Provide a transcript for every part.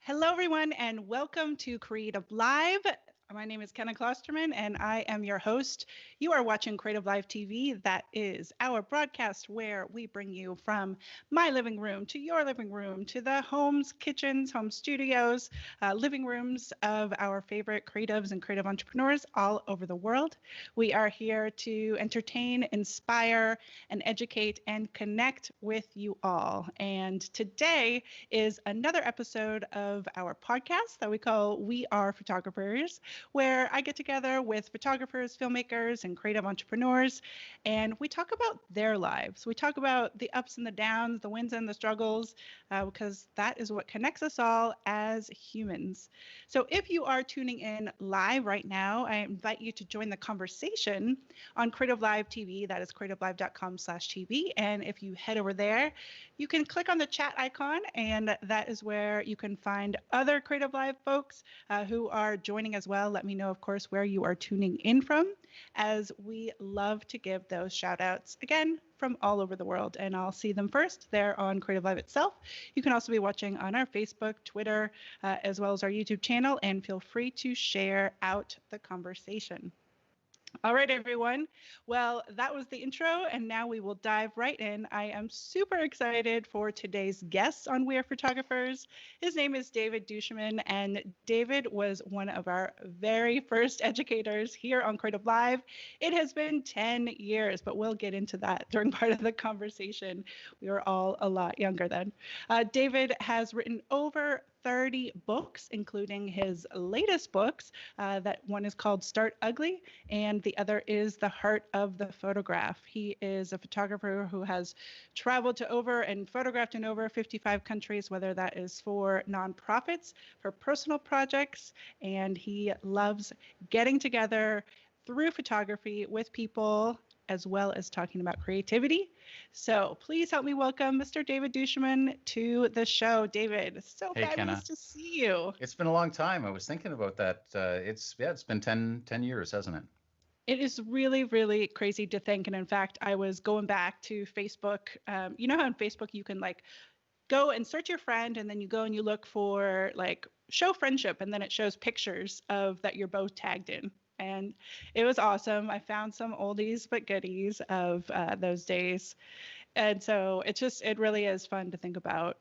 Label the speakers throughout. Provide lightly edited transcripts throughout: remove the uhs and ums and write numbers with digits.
Speaker 1: Hello, everyone, and welcome to Creative Live. My name is Kenna Klosterman, and I am your host. You are watching Creative Live TV. That is our broadcast where we bring you from my living room to your living room to the homes, kitchens, home studios, living rooms of our favorite creatives and creative entrepreneurs all over the world. We are here to entertain, inspire, and educate and connect with you all. And today is another episode of our podcast that we call We Are Photographers, where I get together with photographers, filmmakers, and creative entrepreneurs, and we talk about their lives. We talk about the ups and the downs, the wins and the struggles, because that is what connects us all as humans. So if you are tuning in live right now, I invite you to join the conversation on Creative Live TV. That is creativelive.com/TV. And if you head over there, you can click on the chat icon, and that is where you can find other Creative Live folks who are joining as well. Let me know, of course, where you are tuning in from, as we love to give those shout outs again from all over the world. And I'll see them first there on Creative Live itself. You can also be watching on our Facebook, Twitter, as well as our YouTube channel, and feel free to share out the conversation. All right, everyone. Well, that was the intro, and now we will dive right in. I am super excited for today's guest on We Are Photographers. His name is David duChemin, and David was one of our very first educators here on Creative Live. It has been 10 years, but we'll get into that during part of the conversation. We were all a lot younger then. David has written over 30 books, including his latest books. That one is called Start Ugly, and the other is The Heart of the Photograph. He is a photographer who has traveled to over and photographed in over 55 countries, whether that is for nonprofits, for personal projects, and he loves getting together through photography with people, as well as talking about creativity. So please help me welcome Mr. David duChemin to the show. David, so
Speaker 2: Hey,
Speaker 1: fabulous
Speaker 2: Kenna.
Speaker 1: to see you.
Speaker 2: It's been a long time. I was thinking about that. It's been 10 years, hasn't it?
Speaker 1: It is really, really crazy to think. And in fact, I was going back to Facebook. You know how on Facebook you can like go and search your friend, and then you go and you look for like show friendship, and then it shows pictures of that you're both tagged in. And it was awesome. I found some oldies but goodies of those days. And so it really is fun to think about,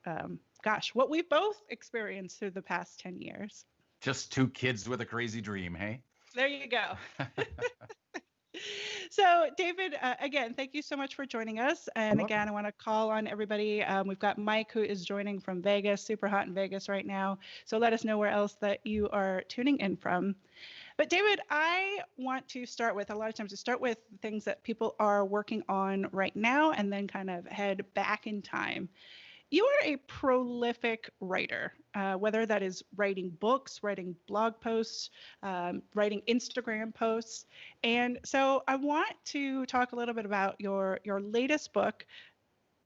Speaker 1: gosh, what we've both experienced through the past 10 years.
Speaker 2: Just two kids with a crazy dream, hey?
Speaker 1: There you go. So, David, again, thank you so much for joining us. And again, I want to call on everybody. We've got Mike, who is joining from Vegas, super hot in Vegas right now. So let us know where else that you are tuning in from. But David, I want to start with, a lot of times to start with things that people are working on right now and then kind of head back in time. You are a prolific writer, whether that is writing books, writing blog posts, writing Instagram posts. And so I want to talk a little bit about your latest book,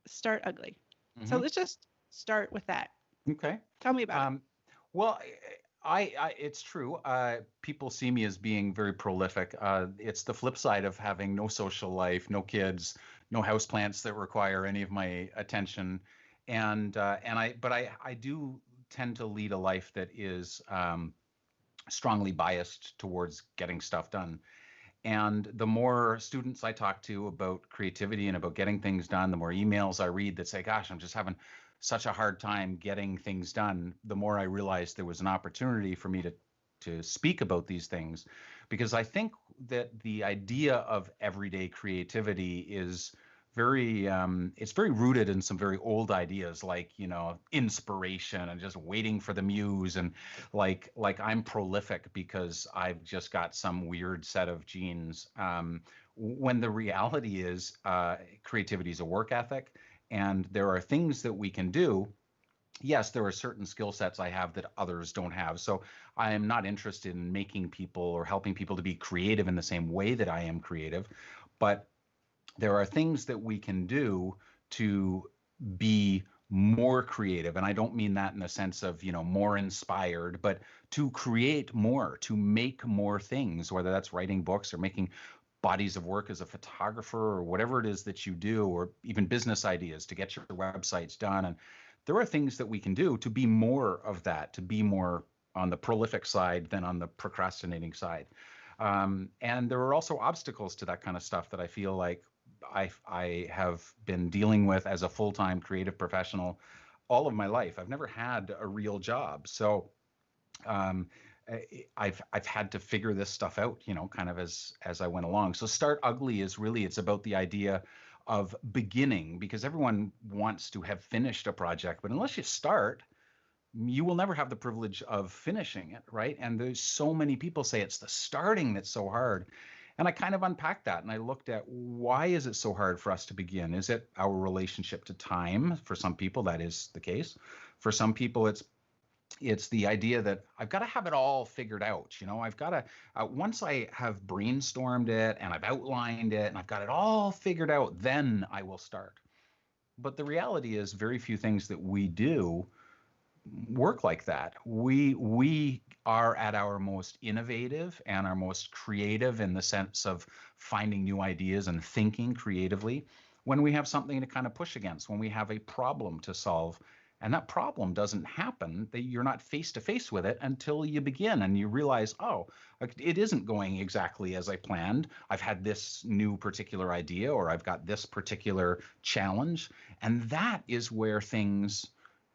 Speaker 1: Start Ugly. Mm-hmm. So let's just start with that.
Speaker 2: Okay.
Speaker 1: Tell me about it.
Speaker 2: Well, it's true. People see me as being very prolific. It's the flip side of having no social life, no kids, no houseplants that require any of my attention. And I do tend to lead a life that is strongly biased towards getting stuff done. And the more students I talk to about creativity and about getting things done, the more emails I read that say, gosh, I'm just having such a hard time getting things done, the more I realized there was an opportunity for me to speak about these things. Because I think that the idea of everyday creativity is it's very rooted in some very old ideas, like, inspiration and just waiting for the muse, and like I'm prolific because I've just got some weird set of genes. When the reality is, creativity is a work ethic, and there are things that we can do. Yes, there are certain skill sets I have that others don't have. So I am not interested in making people or helping people to be creative in the same way that I am creative, but there are things that we can do to be more creative. And I don't mean that in the sense of, more inspired, but to create more, to make more things, whether that's writing books or making bodies of work as a photographer or whatever it is that you do, or even business ideas to get your websites done. And there are things that we can do to be more of that, to be more on the prolific side than on the procrastinating side. And there are also obstacles to that kind of stuff that I feel like I have been dealing with as a full-time creative professional all of my life. I've never had a real job, so um, I've had to figure this stuff out, kind of as I went along. So Start Ugly is really, it's about the idea of beginning, because everyone wants to have finished a project, but unless you start, you will never have the privilege of finishing it, right? And there's so many people say it's the starting that's so hard. And I kind of unpacked that and I looked at, why is it so hard for us to begin? Is it our relationship to time? For some people, that is the case. For some people, it's the idea that I've got to have it all figured out. I've got to, once I have brainstormed it and I've outlined it and I've got it all figured out, then I will start. But the reality is, very few things that we do work like that. We are at our most innovative and our most creative, in the sense of finding new ideas and thinking creatively, when we have something to kind of push against, when we have a problem to solve. And that problem doesn't happen, that you're not face to face with it until you begin and you realize, oh, it isn't going exactly as I planned. I've had this new particular idea, or I've got this particular challenge. And that is where things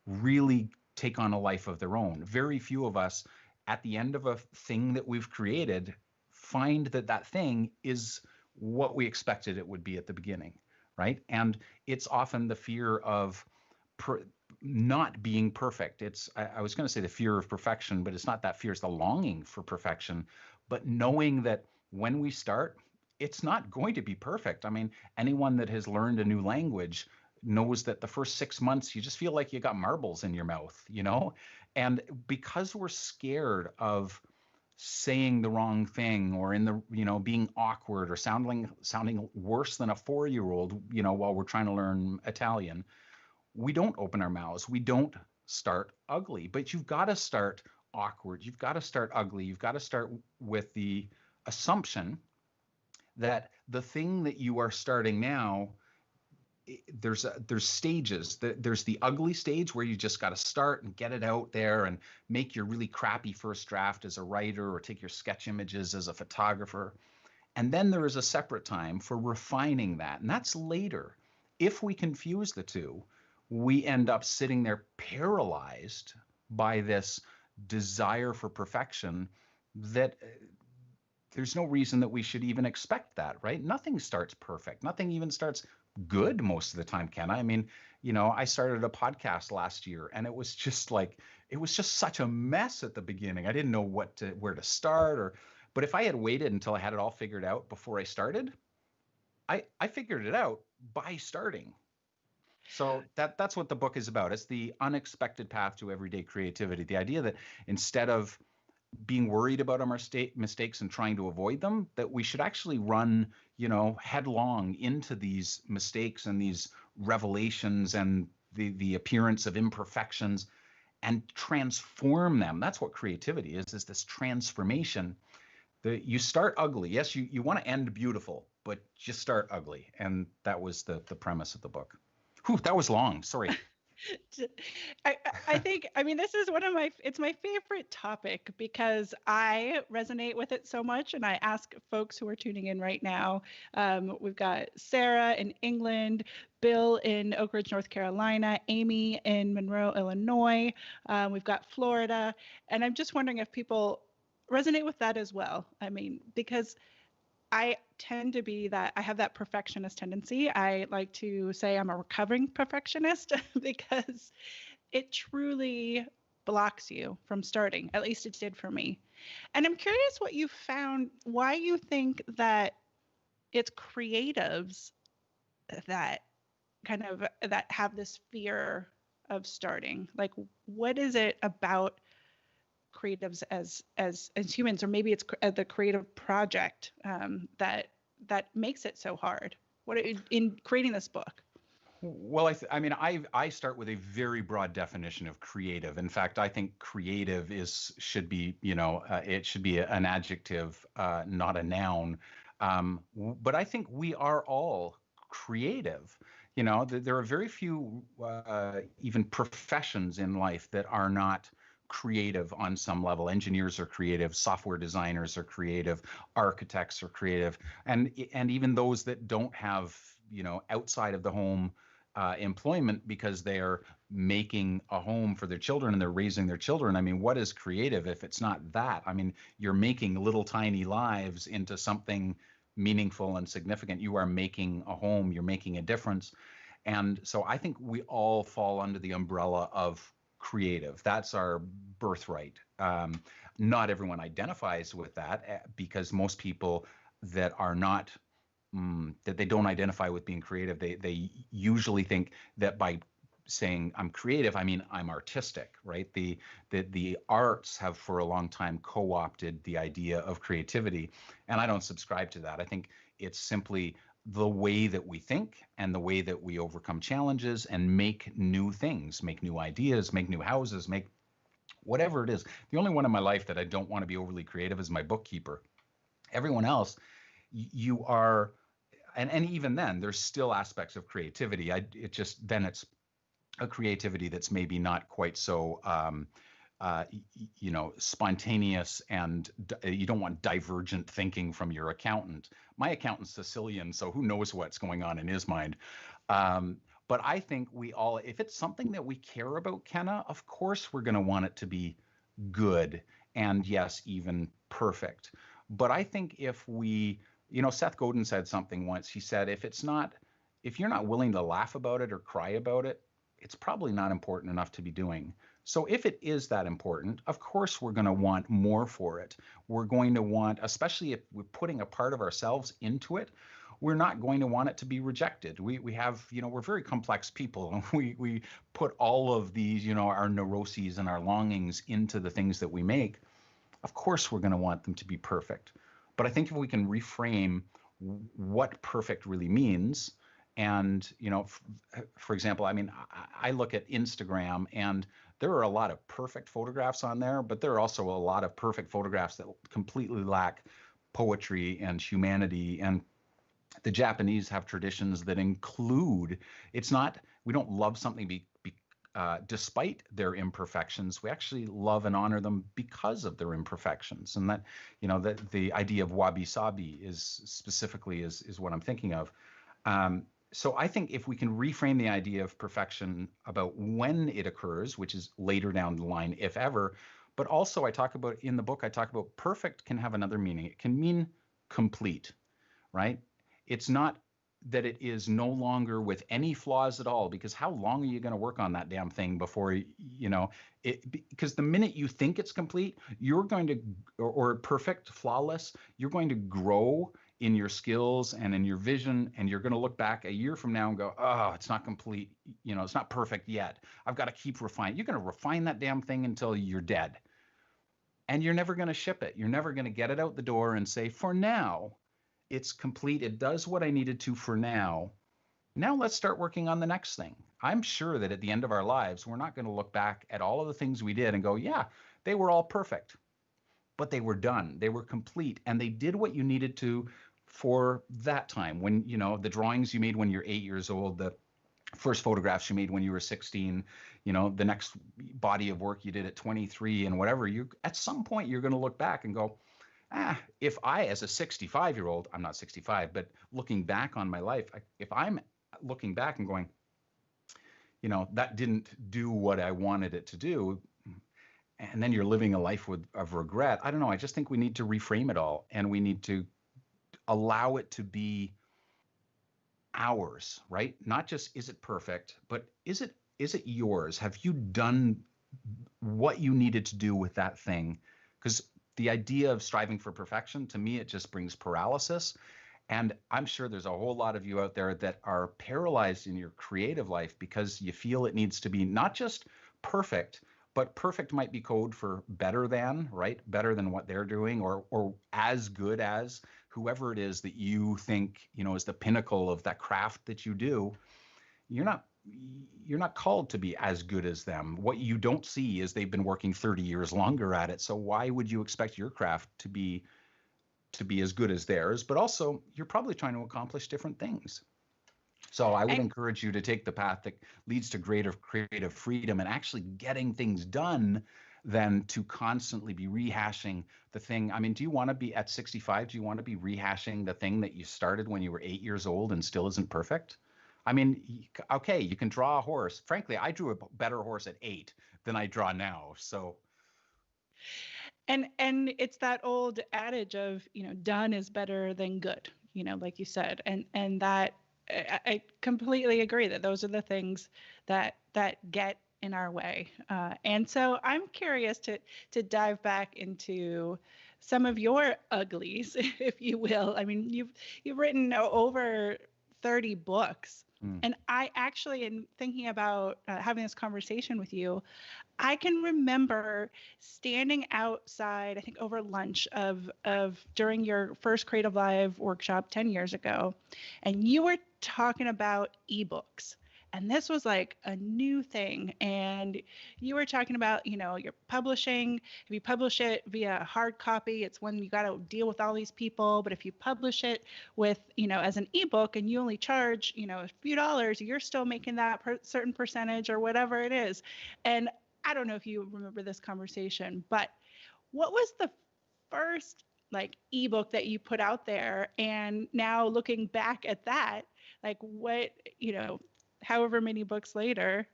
Speaker 2: really take on a life of their own. Very few of us, at the end of a thing that we've created, find that that thing is what we expected it would be at the beginning, right? And it's often the fear of not being perfect. I was going to say the fear of perfection, but it's not that fear, it's the longing for perfection. But knowing that when we start, it's not going to be perfect. I mean, anyone that has learned a new language knows that the first 6 months, you just feel like you got marbles in your mouth. And because we're scared of saying the wrong thing, or being awkward, or sounding worse than a 4-year-old, while we're trying to learn Italian, we don't open our mouths. We don't start ugly. But you've got to start awkward. You've got to start ugly. You've got to start with the assumption that the thing that you are starting now, there's stages. There's the ugly stage, where you just got to start and get it out there and make your really crappy first draft as a writer, or take your sketch images as a photographer. And then there is a separate time for refining that, and that's later. If we confuse the two, we end up sitting there paralyzed by this desire for perfection, that there's no reason that we should even expect that, right? Nothing starts perfect. Nothing even starts good most of the time, Ken. I mean, I started a podcast last year, and it was just such a mess at the beginning. I didn't know where to start, but if I had waited until I had it all figured out before I started, I figured it out by starting. So that's what the book is about. It's the unexpected path to everyday creativity. The idea that instead of being worried about our mistakes and trying to avoid them, that we should actually run, headlong into these mistakes and these revelations and the appearance of imperfections, and transform them. That's what creativity is this transformation. You start ugly. Yes, you want to end beautiful, but just start ugly. And that was the premise of the book. Whew, that was long. Sorry.
Speaker 1: I think, this is it's my favorite topic, because I resonate with it so much. And I ask folks who are tuning in right now, we've got Sarah in England, Bill in Oak Ridge, North Carolina, Amy in Monroe, Illinois. We've got Florida. And I'm just wondering if people resonate with that as well. Because I tend to be that I have that perfectionist tendency. I like to say I'm a recovering perfectionist because it truly blocks you from starting. At least it did for me. And I'm curious what you found, why you think that it's creatives that that have this fear of starting. Like, what is it about creatives as humans, or maybe it's the creative project that makes it so hard? What in creating this book?
Speaker 2: Well, I start with a very broad definition of creative. In fact, I think creative should be, it should be an adjective, not a noun. But I think we are all creative. There are very few even professions in life that are not creative on some level. Engineers are creative, software designers are creative, architects are creative, and even those that don't have, outside of the home employment because they are making a home for their children and they're raising their children. I mean, what is creative if it's not that? I mean, you're making little tiny lives into something meaningful and significant. You are making a home, you're making a difference. And so I think we all fall under the umbrella of creative. That's our birthright. Not everyone identifies with that because most people that are not that they don't identify with being creative, they usually think that by saying I'm creative, I mean I'm artistic, right? The arts have for a long time co-opted the idea of creativity, and I don't subscribe to that. I think it's simply the way that we think and the way that we overcome challenges and make new things, make new ideas, make new houses, make whatever it is. The only one in my life that I don't want to be overly creative is my bookkeeper. Everyone else, you are, and even then, there's still aspects of creativity. It just then it's a creativity that's maybe not quite so spontaneous, and you don't want divergent thinking from your accountant. My accountant's Sicilian, so who knows what's going on in his mind. um, but I think we all, if it's something that we care about, Kenna, of course we're going to want it to be good, and yes, even perfect. But I think if we, Seth Godin said something once. He said, if you're not willing to laugh about it or cry about it, it's probably not important enough to be doing. So if it is that important, of course we're going to want more for it. We're going to want, especially if we're putting a part of ourselves into it, we're not going to want it to be rejected. We have, we're very complex people, and we put all of these, our neuroses and our longings into the things that we make. Of course we're going to want them to be perfect. But I think if we can reframe what perfect really means, and for example, I mean, I look at Instagram, and there are a lot of perfect photographs on there, but there are also a lot of perfect photographs that completely lack poetry and humanity. And the Japanese have traditions that include, it's not, we don't love something despite their imperfections. We actually love and honor them because of their imperfections. And that, that the idea of wabi sabi is specifically is what I'm thinking of. So I think if we can reframe the idea of perfection about when it occurs, which is later down the line, if ever, but also I talk about in the book, I talk about perfect can have another meaning. It can mean complete, right? It's not that it is no longer with any flaws at all, because how long are you going to work on that damn thing before it, because the minute you think it's complete, you're going to, or perfect, flawless, you're going to grow in your skills and in your vision, and you're going to look back a year from now and go, oh, it's not complete, it's not perfect yet, I've got to keep refining. You're going to refine that damn thing until you're dead, and you're never going to ship it. You're never going to get it out the door and say, for now it's complete, it does what I needed to for now. Now let's start working on the next thing. I'm sure that at the end of our lives, we're not going to look back at all of the things we did and go, yeah, they were all perfect, but they were done, they were complete, and they did what you needed to for that time. When, the drawings you made when you're 8 years old, the first photographs you made when you were 16, the next body of work you did at 23, and whatever, you at some point you're going to look back and go, if I, as a 65-year-old, I'm not 65, but looking back on my life, if I'm looking back and going, that didn't do what I wanted it to do, and then you're living a life of regret. I don't know. I just think we need to reframe it all, and we need to allow it to be ours, right? Not just is it perfect, but is it yours? Have you done what you needed to do with that thing? Because the idea of striving for perfection, to me, it just brings paralysis. And I'm sure there's a whole lot of you out there that are paralyzed in your creative life because you feel it needs to be not just perfect, but perfect might be code for better than, right? Better than what they're doing, or as good as whoever it is that you think, is the pinnacle of that craft that you do. You're not called to be as good as them. What you don't see is they've been working 30 years longer at it. So why would you expect your craft to be as good as theirs? But also, you're probably trying to accomplish different things. So I would
Speaker 1: And
Speaker 2: encourage you to take the path that leads to greater creative freedom and actually getting things done than to constantly be rehashing the thing. I mean, do you want to be at 65? Do you want to be rehashing the thing that you started when you were 8 years old and still isn't perfect? I mean, okay, you can draw a horse. Frankly, I drew a better horse at 8 than I draw now. So,
Speaker 1: and it's that old adage of, done is better than good, like you said. And that I completely agree that those are the things that get in our way. And so I'm curious to dive back into some of your uglies, if you will. I mean, you've written over 30 books.
Speaker 2: mm,
Speaker 1: And I actually, in thinking about having this conversation with you, I can remember standing outside, I think over lunch of during your first Creative Live workshop 10 years ago, and you were talking about ebooks. And this was like a new thing. And you were talking about, your publishing. If you publish it via hard copy, it's when you got to deal with all these people. But if you publish it with, as an ebook and you only charge, a few dollars, you're still making that certain percentage or whatever it is. And I don't know if you remember this conversation, but what was the first like ebook that you put out there? And now looking back at that, like what, however many books later,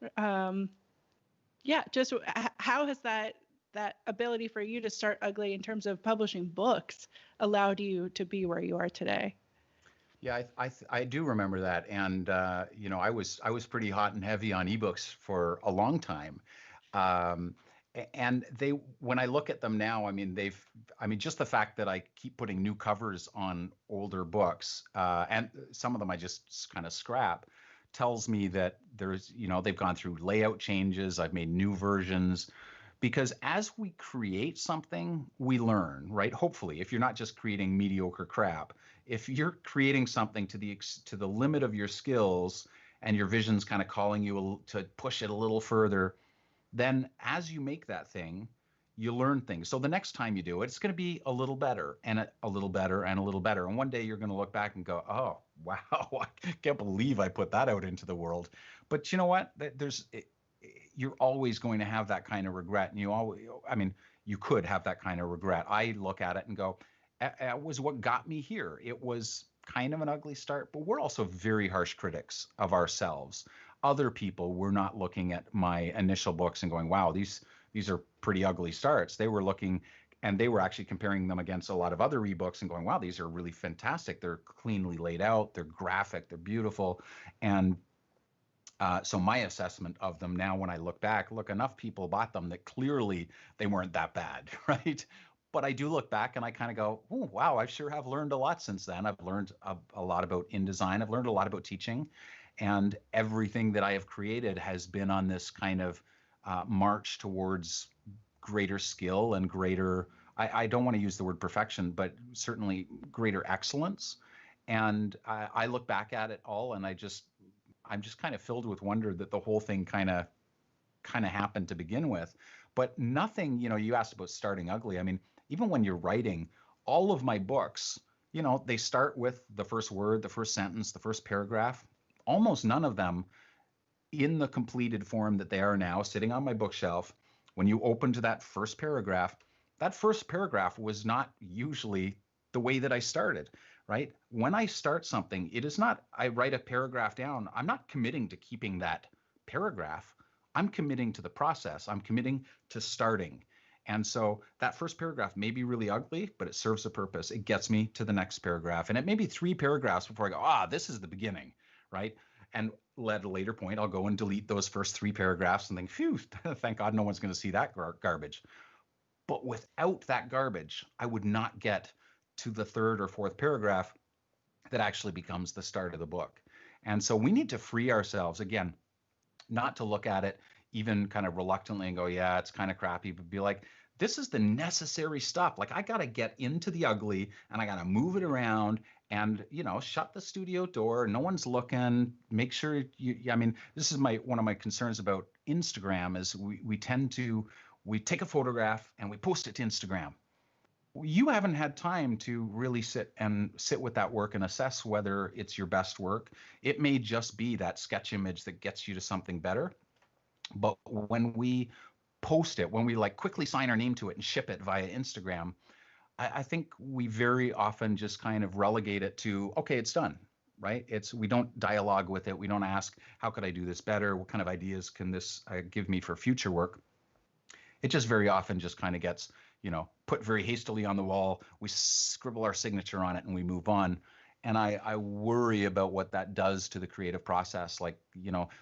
Speaker 1: yeah, just how has that ability for you to start ugly in terms of publishing books allowed you to be where you are today?
Speaker 2: yeah, I do remember that, and I was pretty hot and heavy on ebooks for a long time. Um, and they, when I look at them now, I mean, just the fact that I keep putting new covers on older books, and some of them I just kind of scrap, tells me that they've gone through layout changes. I've made new versions because as we create something, we learn, right? Hopefully, if you're not just creating mediocre crap, if you're creating something to the limit of your skills and your vision's kind of calling you to push it a little further, then as you make that thing, you learn things. So the next time you do it, it's going to be a little better and a little better and a little better. And one day you're going to look back and go, "Oh, wow, I can't believe I put that out into the world." But you know what? You're always going to have that kind of regret, and I mean, you could have that kind of regret. I look at it and go, "It was what got me here. It was kind of an ugly start, but we're also very harsh critics of ourselves. Other people were not looking at my initial books and going, wow, these are pretty ugly starts. They were looking and they were actually comparing them against a lot of other ebooks and going, wow, these are really fantastic. They're cleanly laid out, they're graphic, they're beautiful. And so my assessment of them now, when I look back, look, enough people bought them that clearly they weren't that bad, right? But I do look back and I kind of go, oh, wow, I sure have learned a lot since then. I've learned a lot about InDesign. I've learned a lot about teaching. And everything that I have created has been on this kind of march towards greater skill and greater, I don't want to use the word perfection, but certainly greater excellence. And I look back at it all and I'm just kind of filled with wonder that the whole thing kind of happened to begin with. But nothing, you asked about starting ugly. I mean, even when you're writing, all of my books, they start with the first word, the first sentence, the first paragraph. Almost none of them in the completed form that they are now sitting on my bookshelf. When you open to that first paragraph was not usually the way that I started, right? When I start something, it is not, I write a paragraph down. I'm not committing to keeping that paragraph. I'm committing to the process. I'm committing to starting. And so that first paragraph may be really ugly, but it serves a purpose. It gets me to the next paragraph. And it may be 3 paragraphs before I go, this is the beginning, right? And at a later point, I'll go and delete those first 3 paragraphs and think, phew, thank God no one's going to see that garbage. But without that garbage, I would not get to the third or fourth paragraph that actually becomes the start of the book. And so we need to free ourselves, again, not to look at it even kind of reluctantly and go, yeah, it's kind of crappy, but be like, this is the necessary stuff. Like I got to get into the ugly and I got to move it around and, shut the studio door. No one's looking. Make sure I mean, this is one of my concerns about Instagram is we tend to, we take a photograph and we post it to Instagram. you haven't had time to really sit with that work and assess whether it's your best work. It may just be that sketch image that gets you to something better. But when we post it, when we like quickly sign our name to it and ship it via Instagram, I think we very often just kind of relegate it to, okay, it's done, right? We don't dialogue with it. We don't ask, how could I do this better? What kind of ideas can this give me for future work? It just very often just kind of gets, put very hastily on the wall. We scribble our signature on it and we move on. And I worry about what that does to the creative process. Like,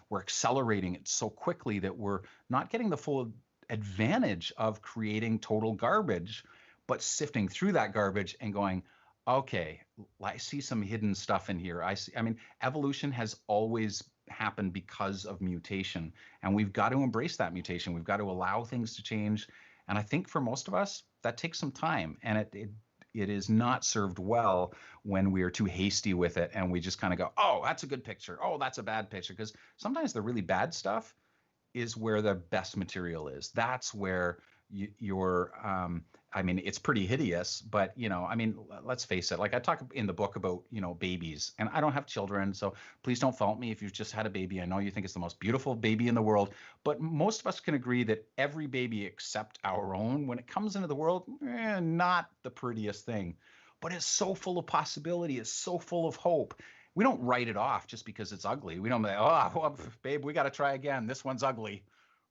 Speaker 2: we're accelerating it so quickly that we're not getting the full advantage of creating total garbage, but sifting through that garbage and going, okay, I see some hidden stuff in here. I mean, evolution has always happened because of mutation, and we've got to embrace that mutation. We've got to allow things to change. And I think for most of us, that takes some time, and it is not served well when we are too hasty with it and we just kind of go, oh, that's a good picture. Oh, that's a bad picture. Because sometimes the really bad stuff is where the best material is. That's where you're I mean, it's pretty hideous, but I mean, let's face it. Like I talk in the book about, babies, and I don't have children, so please don't fault me if you've just had a baby. I know you think it's the most beautiful baby in the world, but most of us can agree that every baby except our own, when it comes into the world, not the prettiest thing, but it's so full of possibility. It's so full of hope. We don't write it off just because it's ugly. We don't say, oh, well, babe, we got to try again. This one's ugly,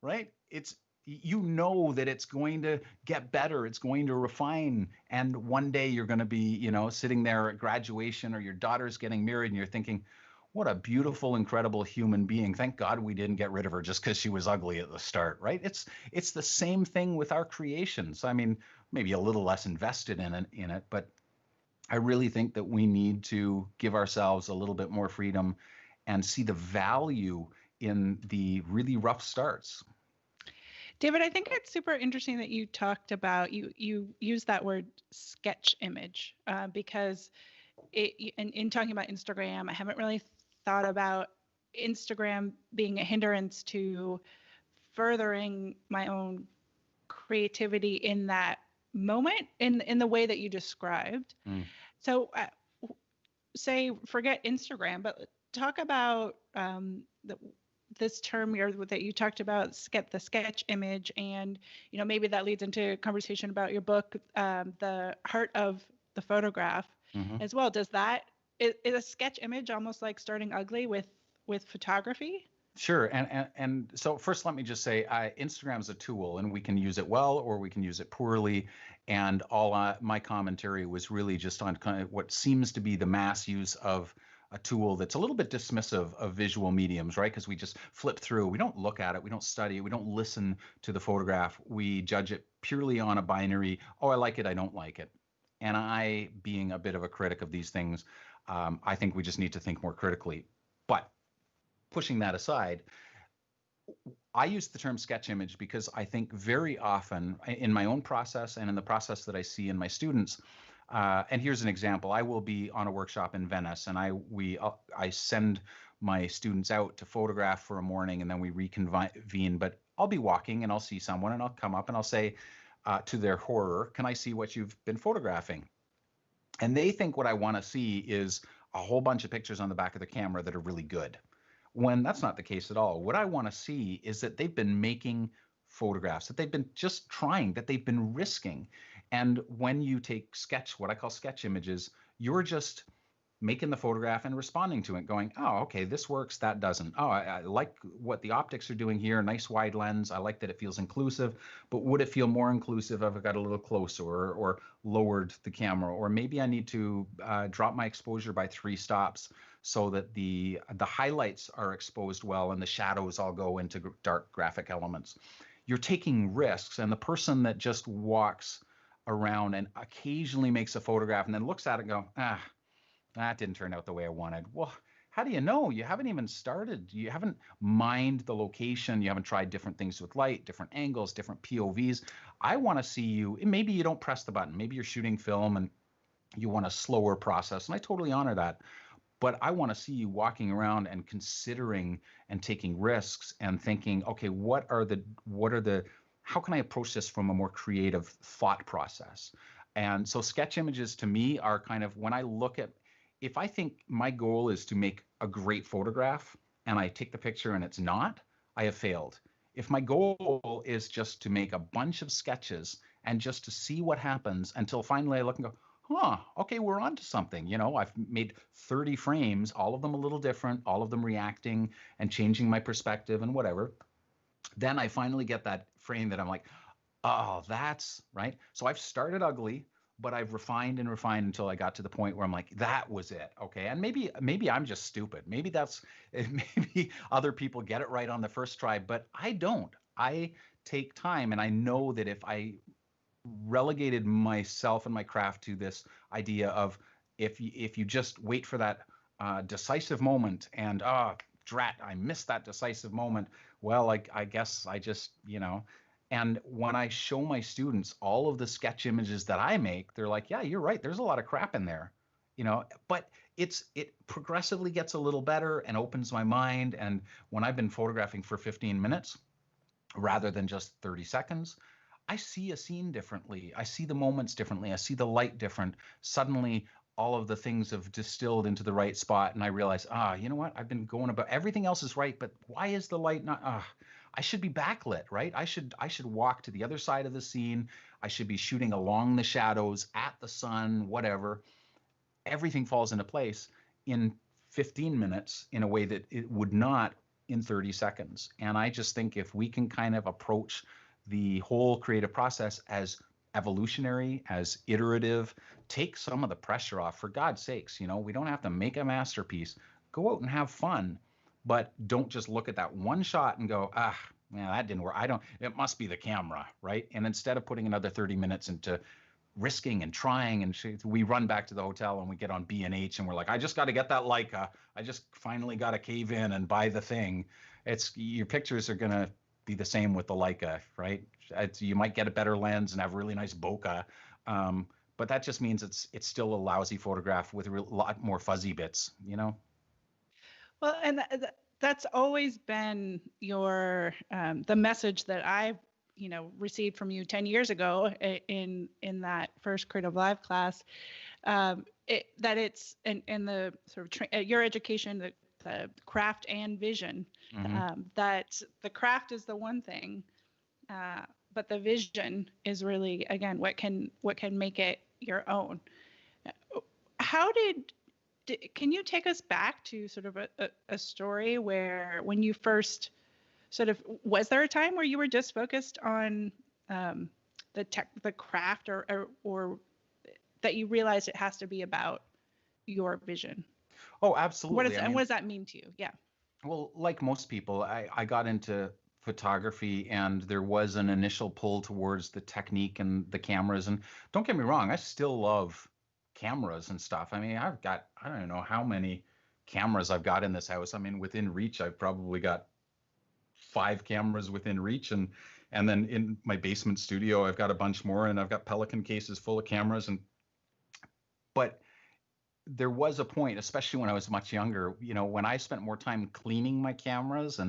Speaker 2: right? That it's going to get better, it's going to refine, and one day you're going to be sitting there at graduation, or your daughter's getting married, and you're thinking, what a beautiful, incredible human being. Thank God we didn't get rid of her just because she was ugly at the start, right? It's the same thing with our creations. I mean, maybe a little less invested in it, but I really think that we need to give ourselves a little bit more freedom and see the value in the really rough starts.
Speaker 1: David, I think it's super interesting that you talked about you use that word sketch image because in talking about Instagram, I haven't really thought about Instagram being a hindrance to furthering my own creativity in that moment in the way that you described.
Speaker 2: Mm.
Speaker 1: So say forget Instagram, but talk about this term here that you talked about, the sketch image, and maybe that leads into a conversation about your book, the heart of the photograph,
Speaker 2: Mm-hmm.
Speaker 1: as well. Is a sketch image almost like starting ugly with photography?
Speaker 2: Sure. And so first, let me just say, Instagram is a tool, and we can use it well or we can use it poorly. And all my commentary was really just on kind of what seems to be the mass use of a tool that's a little bit dismissive of visual mediums, right? Because we just flip through. We don't look at it. We don't study it. We don't listen to the photograph. We judge it purely on a binary. Oh, I like it. I don't like it. And I, being a bit of a critic of these things, I think we just need to think more critically. But pushing that aside, I use the term sketch image because I think very often in my own process and in the process that I see in my students, and here's an example. I will be on a workshop in Venice, and I send my students out to photograph for a morning, and then we reconvene. But I'll be walking, and I'll see someone, and I'll come up and I'll say, to their horror, "Can I see what you've been photographing?" And they think what I want to see is a whole bunch of pictures on the back of the camera that are really good, when that's not the case at all. What I want to see is that they've been making photographs, that they've been just trying, that they've been risking. And when you take what I call sketch images, you're just making the photograph and responding to it, going, oh, okay, this works, that doesn't. Oh, I like what the optics are doing here, nice wide lens. I like that it feels inclusive, but would it feel more inclusive if I got a little closer or lowered the camera? Or maybe I need to drop my exposure by 3 stops so that the highlights are exposed well and the shadows all go into dark graphic elements. You're taking risks, and the person that just walks around and occasionally makes a photograph and then looks at it and go, that didn't turn out the way I wanted. Well, how do you know? You haven't even started. You haven't mined the location. You haven't tried different things with light, different angles, different POVs. I want to see you. Maybe you don't press the button. Maybe you're shooting film and you want a slower process. And I totally honor that. But I want to see you walking around and considering and taking risks and thinking, okay, how can I approach this from a more creative thought process? And so sketch images to me are kind of when I look at, if I think my goal is to make a great photograph and I take the picture and it's not, I have failed. If my goal is just to make a bunch of sketches and just to see what happens until finally I look and go, huh, okay, we're on to something. I've made 30 frames, all of them a little different, all of them reacting and changing my perspective and whatever. Then I finally get that frame that I'm like, oh, that's right. So I've started ugly, but I've refined and refined until I got to the point where I'm like, that was it. Okay. And maybe I'm just stupid. Maybe that's maybe other people get it right on the first try, but I don't. I take time, and I know that if I relegated myself and my craft to this idea of if you just wait for that decisive moment and drat, I missed that decisive moment. Well, like I guess I just and when I show my students all of the sketch images that I make, they're like, yeah, you're right. There's a lot of crap in there, but it progressively gets a little better and opens my mind. And when I've been photographing for 15 minutes rather than just 30 seconds, I see a scene differently. I see the moments differently. I see the light different. Suddenly, all of the things have distilled into the right spot, and I realize, you know what? I've been going about everything else is right, but why is the light not? I should be backlit, right? I should walk to the other side of the scene. I should be shooting along the shadows, at the sun, whatever. Everything falls into place in 15 minutes in a way that it would not in 30 seconds. And I just think if we can kind of approach the whole creative process as evolutionary, as iterative, take some of the pressure off. For God's sakes, we don't have to make a masterpiece. Go out and have fun, but don't just look at that one shot and go, man, that didn't work. It must be the camera, right? And instead of putting another 30 minutes into risking and trying, and we run back to the hotel and we get on B&H and we're like, I just got to get that Leica. I just finally got to cave in and buy the thing. Your pictures are going to be the same with the Leica, right? You might get a better lens and have really nice bokeh, but that just means it's still a lousy photograph with a lot more fuzzy bits.
Speaker 1: Well, and that's always been the message that I've received from you 10 years ago in that first Creative Live class. That it's in the sort of your education, the craft and vision, that the craft is the one thing, but the vision is really, again, what can make it your own. How can you take us back to sort of a story where when you first was there a time where you were just focused on the craft, or that you realized it has to be about your vision?
Speaker 2: Oh, absolutely.
Speaker 1: What does that mean to you? Yeah.
Speaker 2: Well, like most people, I got into photography and there was an initial pull towards the technique and the cameras. And don't get me wrong, I still love cameras and stuff. I mean, I don't know how many cameras I've got in this house. I mean, within reach, I've probably got 5 cameras within reach. And then in my basement studio, I've got a bunch more, and I've got Pelican cases full of cameras. But there was a point, especially when I was much younger, when I spent more time cleaning my cameras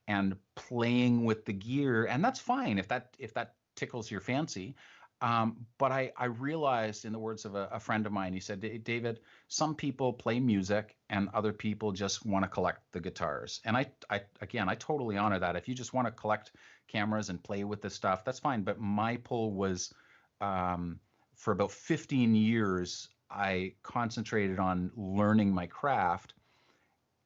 Speaker 2: and playing with the gear, and that's fine if that tickles your fancy. But I realized, in the words of a friend of mine, he said, David, some people play music and other people just want to collect the guitars. And I totally honor that. If you just want to collect cameras and play with this stuff, that's fine. But my pull was, for about 15 years, I concentrated on learning my craft.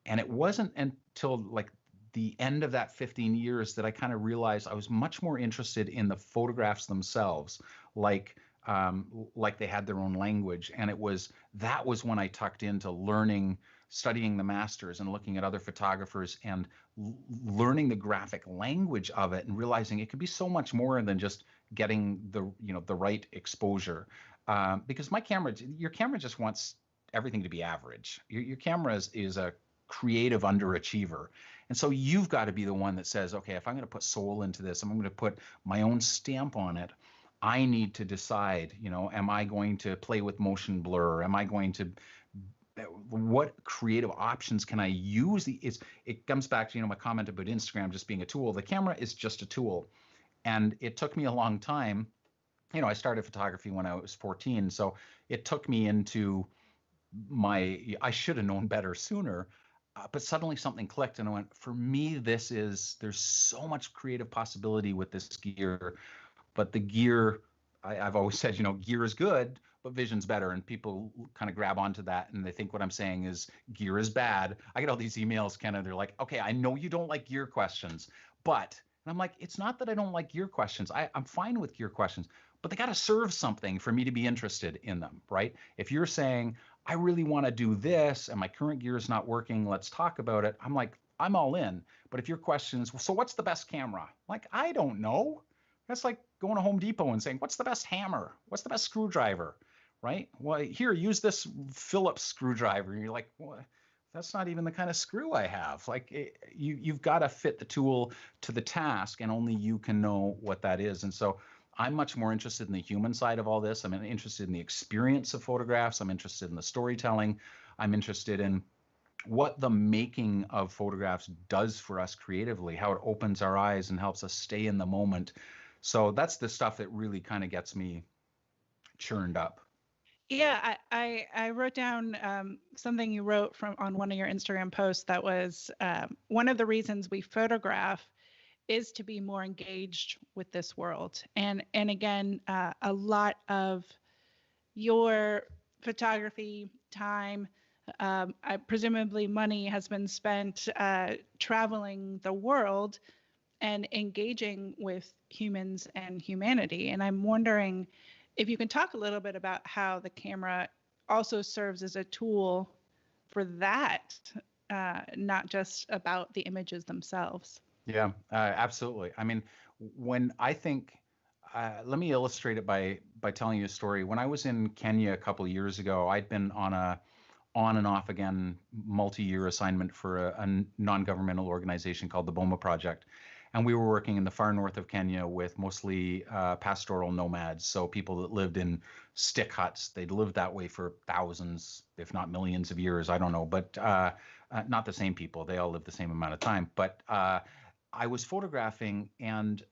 Speaker 2: And it wasn't until like the end of that 15 years that I kind of realized I was much more interested in the photographs themselves, like they had their own language. And that was when I tucked into studying the masters and looking at other photographers and learning the graphic language of it, and realizing it could be so much more than just getting the right exposure. Because your camera just wants everything to be average. Your camera is a creative underachiever. And so you've got to be the one that says, okay, if I'm going to put soul into this, I'm going to put my own stamp on it. I need to decide, am I going to play with motion blur? What creative options can I use? It comes back to, my comment about Instagram just being a tool. The camera is just a tool. And it took me a long time I started photography when I was 14, so it took me into I should have known better sooner. But suddenly something clicked and I went, for me, there's so much creative possibility with this gear. But the gear, I've always said, gear is good, but vision's better. And people kind of grab onto that and they think what I'm saying is gear is bad. I get all these emails, Ken, and they're like, okay, I know you don't like gear questions, but, and I'm like, it's not that I don't like gear questions. I'm fine with gear questions, but they got to serve something for me to be interested in them, right? If you're saying, I really want to do this and my current gear is not working, let's talk about it. I'm like, I'm all in. But if your question is, so what's the best camera? Like, I don't know. That's like going to Home Depot and saying, what's the best hammer? What's the best screwdriver? Right? Well, here, use this Phillips screwdriver. And you're like, well, that's not even the kind of screw I have. Like you've got to fit the tool to the task, and only you can know what that is. And so I'm much more interested in the human side of all this. I'm interested in the experience of photographs. I'm interested in the storytelling. I'm interested in what the making of photographs does for us creatively, how it opens our eyes and helps us stay in the moment. So that's the stuff that really kind of gets me churned up.
Speaker 1: Yeah, I wrote down something you wrote from on one of your Instagram posts that was one of the reasons we photograph is to be more engaged with this world. And again, a lot of your photography time, presumably money, has been spent traveling the world and engaging with humans and humanity. And I'm wondering if you can talk a little bit about how the camera also serves as a tool for that, not just about the images themselves.
Speaker 2: Yeah, absolutely. I mean, when I think, let me illustrate it by telling you a story. When I was in Kenya a couple of years ago, I'd been on a on and off again multi-year assignment for a non-governmental organization called the Boma Project. And we were working in the far north of Kenya with mostly pastoral nomads, so people that lived in stick huts. They'd lived that way for thousands, if not millions of years. I don't know, but not the same people. They all lived the same amount of time. But I was photographing, and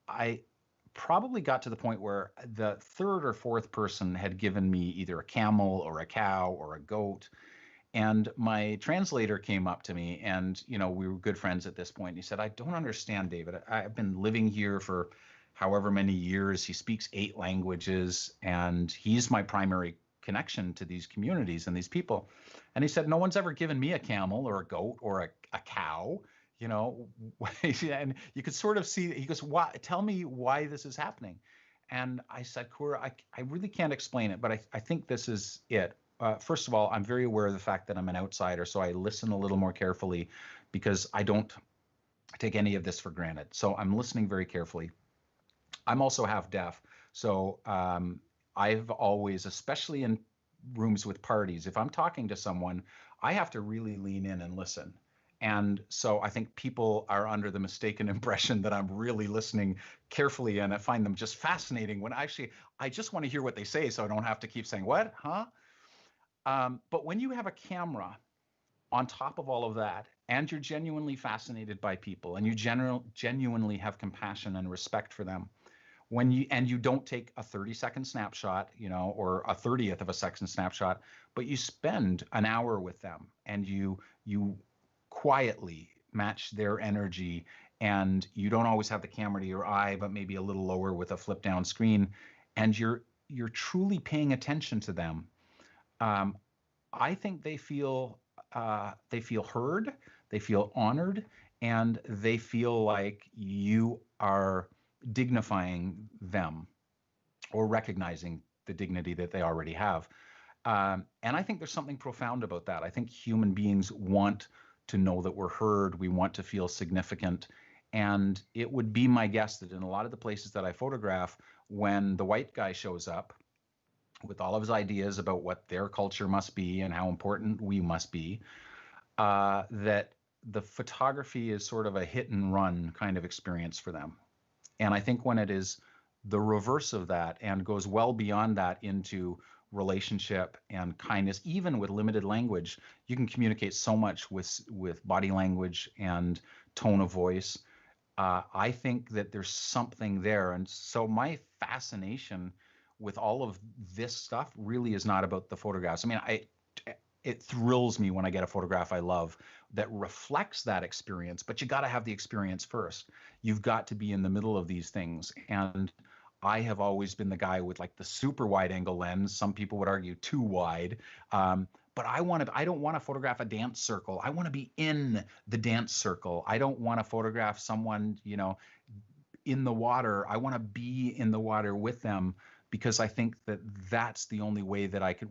Speaker 2: I probably got to the point where the third or fourth person had given me either a camel or a cow or a goat. And my translator came up to me, and we were good friends at this point. And he said, I don't understand, David. I've been living here for however many years. He speaks 8 languages, and he's my primary connection to these communities and these people. And he said, no one's ever given me a camel or a goat or a cow, you know. And you could sort of see, he goes, why, tell me why this is happening. And I said, Kura, I really can't explain it, but I think this is it. First of all, I'm very aware of the fact that I'm an outsider, so I listen a little more carefully because I don't take any of this for granted. So I'm listening very carefully. I'm also half deaf, so I've always, especially in rooms with parties, if I'm talking to someone, I have to really lean in and listen. And so I think people are under the mistaken impression that I'm really listening carefully, and I find them just fascinating when actually I just want to hear what they say so I don't have to keep saying, what, huh? But when you have a camera on top of all of that, and you're genuinely fascinated by people, and you genuinely have compassion and respect for them, you don't take a 30-second snapshot, or a 30th of a second snapshot, but you spend an hour with them, and you quietly match their energy, and you don't always have the camera to your eye, but maybe a little lower with a flip down screen, and you're truly paying attention to them. um, I think they feel heard, they feel honored, and they feel like you are dignifying them or recognizing the dignity that they already have. And I think there's something profound about that. I think human beings want to know that we're heard. We want to feel significant. And it would be my guess that in a lot of the places that I photograph, when the white guy shows up with all of his ideas about what their culture must be and how important we must be, that the photography is sort of a hit and run kind of experience for them. And I think when it is the reverse of that and goes well beyond that into relationship and kindness, even with limited language, you can communicate so much with body language and tone of voice. I think that there's something there. And so my fascination with all of this stuff really is not about the photographs. I mean, it thrills me when I get a photograph I love that reflects that experience, but you got to have the experience first. You've got to be in the middle of these things. And I have always been the guy with like the super wide angle lens. Some people would argue too wide. But I don't want to photograph a dance circle. I want to be in the dance circle. I don't want to photograph someone, in the water. I want to be in the water with them because I think that that's the only way that I can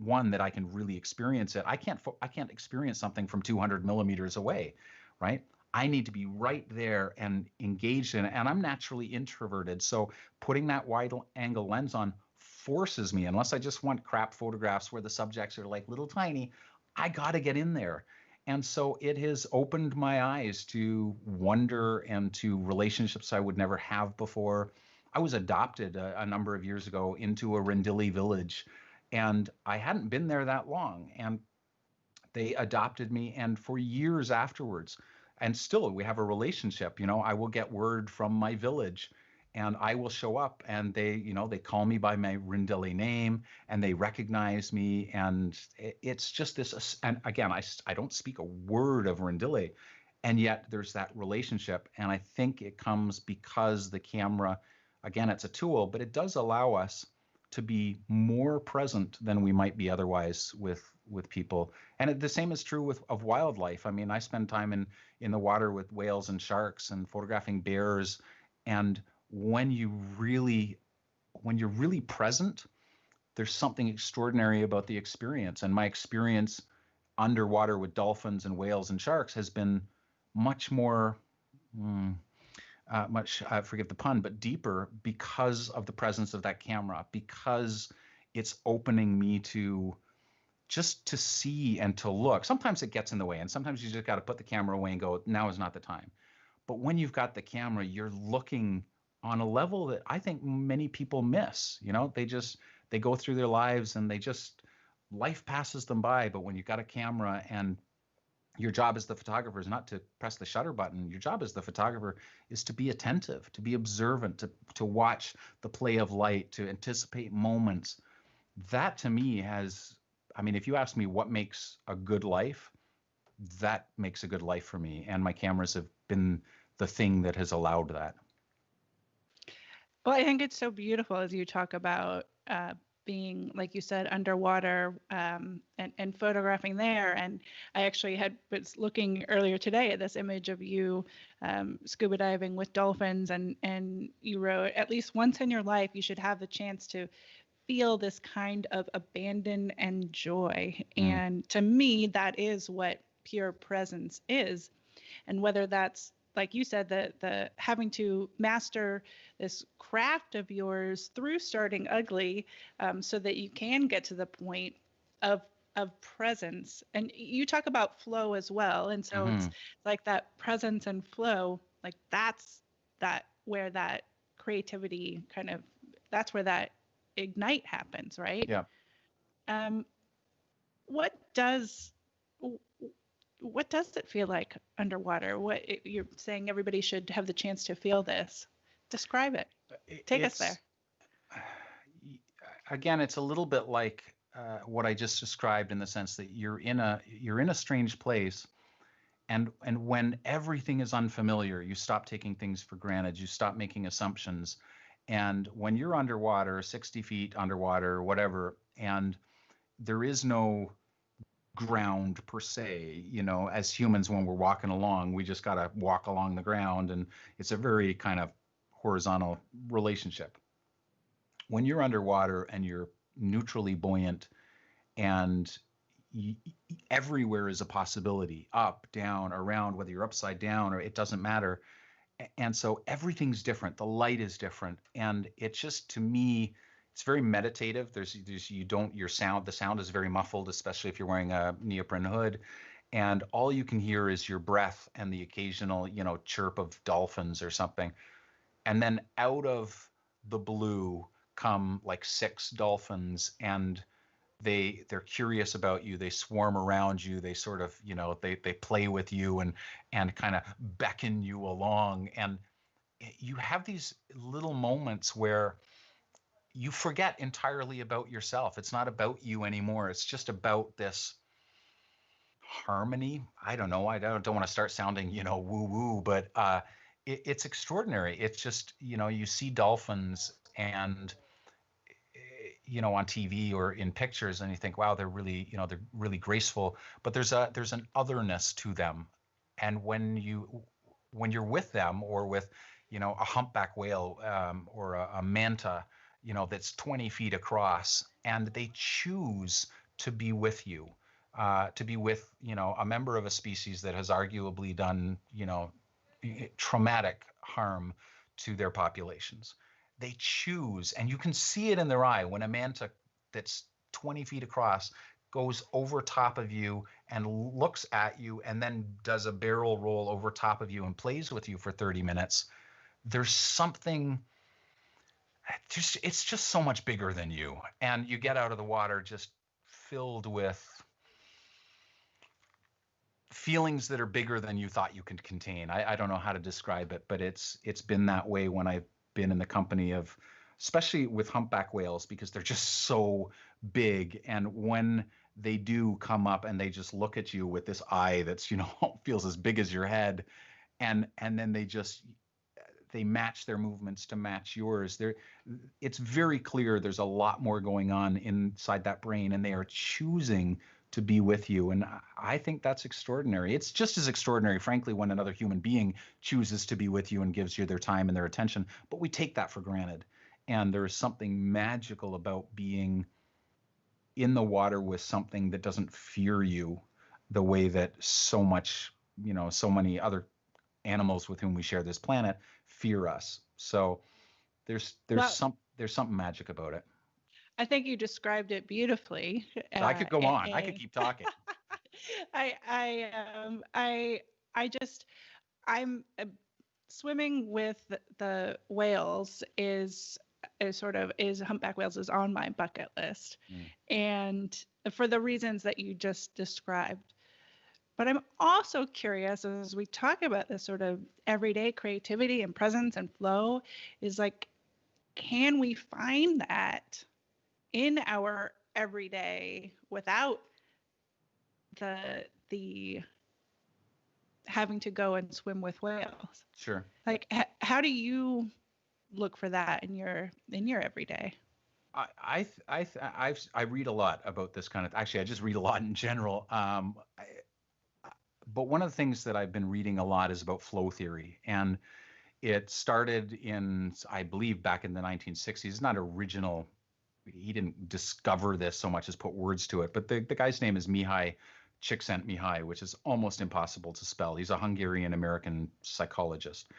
Speaker 2: really experience it. I can't experience something from 200 millimeters away, right? I need to be right there and engaged in it. And I'm naturally introverted. So putting that wide angle lens on forces me, unless I just want crap photographs where the subjects are like little tiny, I got to get in there. And so it has opened my eyes to wonder and to relationships I would never have before. I was adopted a number of years ago into a Rendili village, and I hadn't been there that long. And they adopted me, and for years afterwards, and still we have a relationship. I will get word from my village, and I will show up, and they call me by my Rendili name, and they recognize me, and it's just this. And again, I don't speak a word of Rendili, and yet there's that relationship, and I think it comes because the camera, again, it's a tool, but it does allow us to be more present than we might be otherwise with people. And the same is true of wildlife. I mean, I spend time in the water with whales and sharks and photographing bears. And when you're really present, there's something extraordinary about the experience. And my experience underwater with dolphins and whales and sharks has been much more forgive the pun, but deeper because of the presence of that camera, because it's opening me to just to see and to look. Sometimes it gets in the way, and sometimes you just got to put the camera away and go, now is not the time. But when you've got the camera, you're looking on a level that I think many people miss. They go through their lives and life passes them by. But when you've got a camera, and your job as the photographer is not to press the shutter button. Your job as the photographer is to be attentive, to be observant, to watch the play of light, to anticipate moments. That to me I mean, if you ask me what makes a good life, that makes a good life for me. And my cameras have been the thing that has allowed that.
Speaker 1: Well, I think it's so beautiful as you talk about being, like you said, underwater and photographing there. And I actually was looking earlier today at this image of you scuba diving with dolphins, and you wrote, at least once in your life, you should have the chance to feel this kind of abandon and joy. And to me, that is what pure presence is. And whether that's, like you said, the having to master this craft of yours through starting ugly, so that you can get to the point of presence. And you talk about flow as well. And so it's like that presence and flow, like that's where that creativity that's where that ignite happens, right?
Speaker 2: Yeah.
Speaker 1: Um, what does what does it feel like underwater? You're saying everybody should have the chance to feel this. Describe it. Take us there.
Speaker 2: Again, it's a little bit like what I just described, in the sense that you're in a strange place, and when everything is unfamiliar, you stop taking things for granted. You stop making assumptions. And when you're underwater, 60 feet underwater, whatever, and there is no ground per se, as humans, when we're walking along, we just got to walk along the ground, and it's a very kind of horizontal relationship. When you're underwater and you're neutrally buoyant, and everywhere is a possibility, up, down, around, whether you're upside down, or it doesn't matter. And so everything's different. The light is different. And it's just, to me, it's very meditative. The sound is very muffled, especially if you're wearing a neoprene hood. And all you can hear is your breath and the occasional, chirp of dolphins or something. And then out of the blue come like 6 dolphins, and they're curious about you. They swarm around you. They sort of, they play with you and kind of beckon you along. And you have these little moments where you forget entirely about yourself. It's not about you anymore. It's just about this harmony. I don't know. I don't want to start sounding, woo woo, but it's extraordinary. It's just, you see dolphins and on TV or in pictures, and you think, wow, they're really graceful, but there's an otherness to them. And when you're with them, or with a humpback whale, or a manta, that's 20 feet across, and they choose to be with you, to be with a member of a species that has arguably done traumatic harm to their populations. They choose, and you can see it in their eye when a manta that's 20 feet across goes over top of you and looks at you, and then does a barrel roll over top of you and plays with you for 30 minutes. There's something, it's just so much bigger than you. And you get out of the water just filled with feelings that are bigger than you thought you could contain. I don't know how to describe it, but it's been that way when I've been in the company of, especially with humpback whales, because they're just so big. And when they do come up and they just look at you with this eye that's feels as big as your head, and then they match their movements to match yours. It's very clear there's a lot more going on inside that brain, and they are choosing to be with you. And I think that's extraordinary. It's just as extraordinary, frankly, when another human being chooses to be with you and gives you their time and their attention, but we take that for granted. And there is something magical about being in the water with something that doesn't fear you the way that so many other animals with whom we share this planet fear us. So
Speaker 1: Well,
Speaker 2: there's something magic about it.
Speaker 1: I think you described it beautifully.
Speaker 2: I could go on. I could
Speaker 1: And
Speaker 2: keep talking.
Speaker 1: I just I'm swimming with the whales is sort of is humpback whales is on my bucket list,
Speaker 2: Mm.
Speaker 1: and for the reasons that you just described. But I'm also curious as we talk about this sort of everyday creativity and presence and flow, is like, can we find that in our everyday without the having to go and swim with whales?
Speaker 2: Sure.
Speaker 1: Like, how do you look for that in your everyday?
Speaker 2: I read a lot about this kind of. Actually, I just read a lot in general. But one of the things that I've been reading a lot is about flow theory, and it started I believe, back in the 1960s. It's not original. He didn't discover this so much as put words to it. But the guy's name is Mihai Csikszentmihalyi, which is almost impossible to spell. He's a Hungarian American psychologist.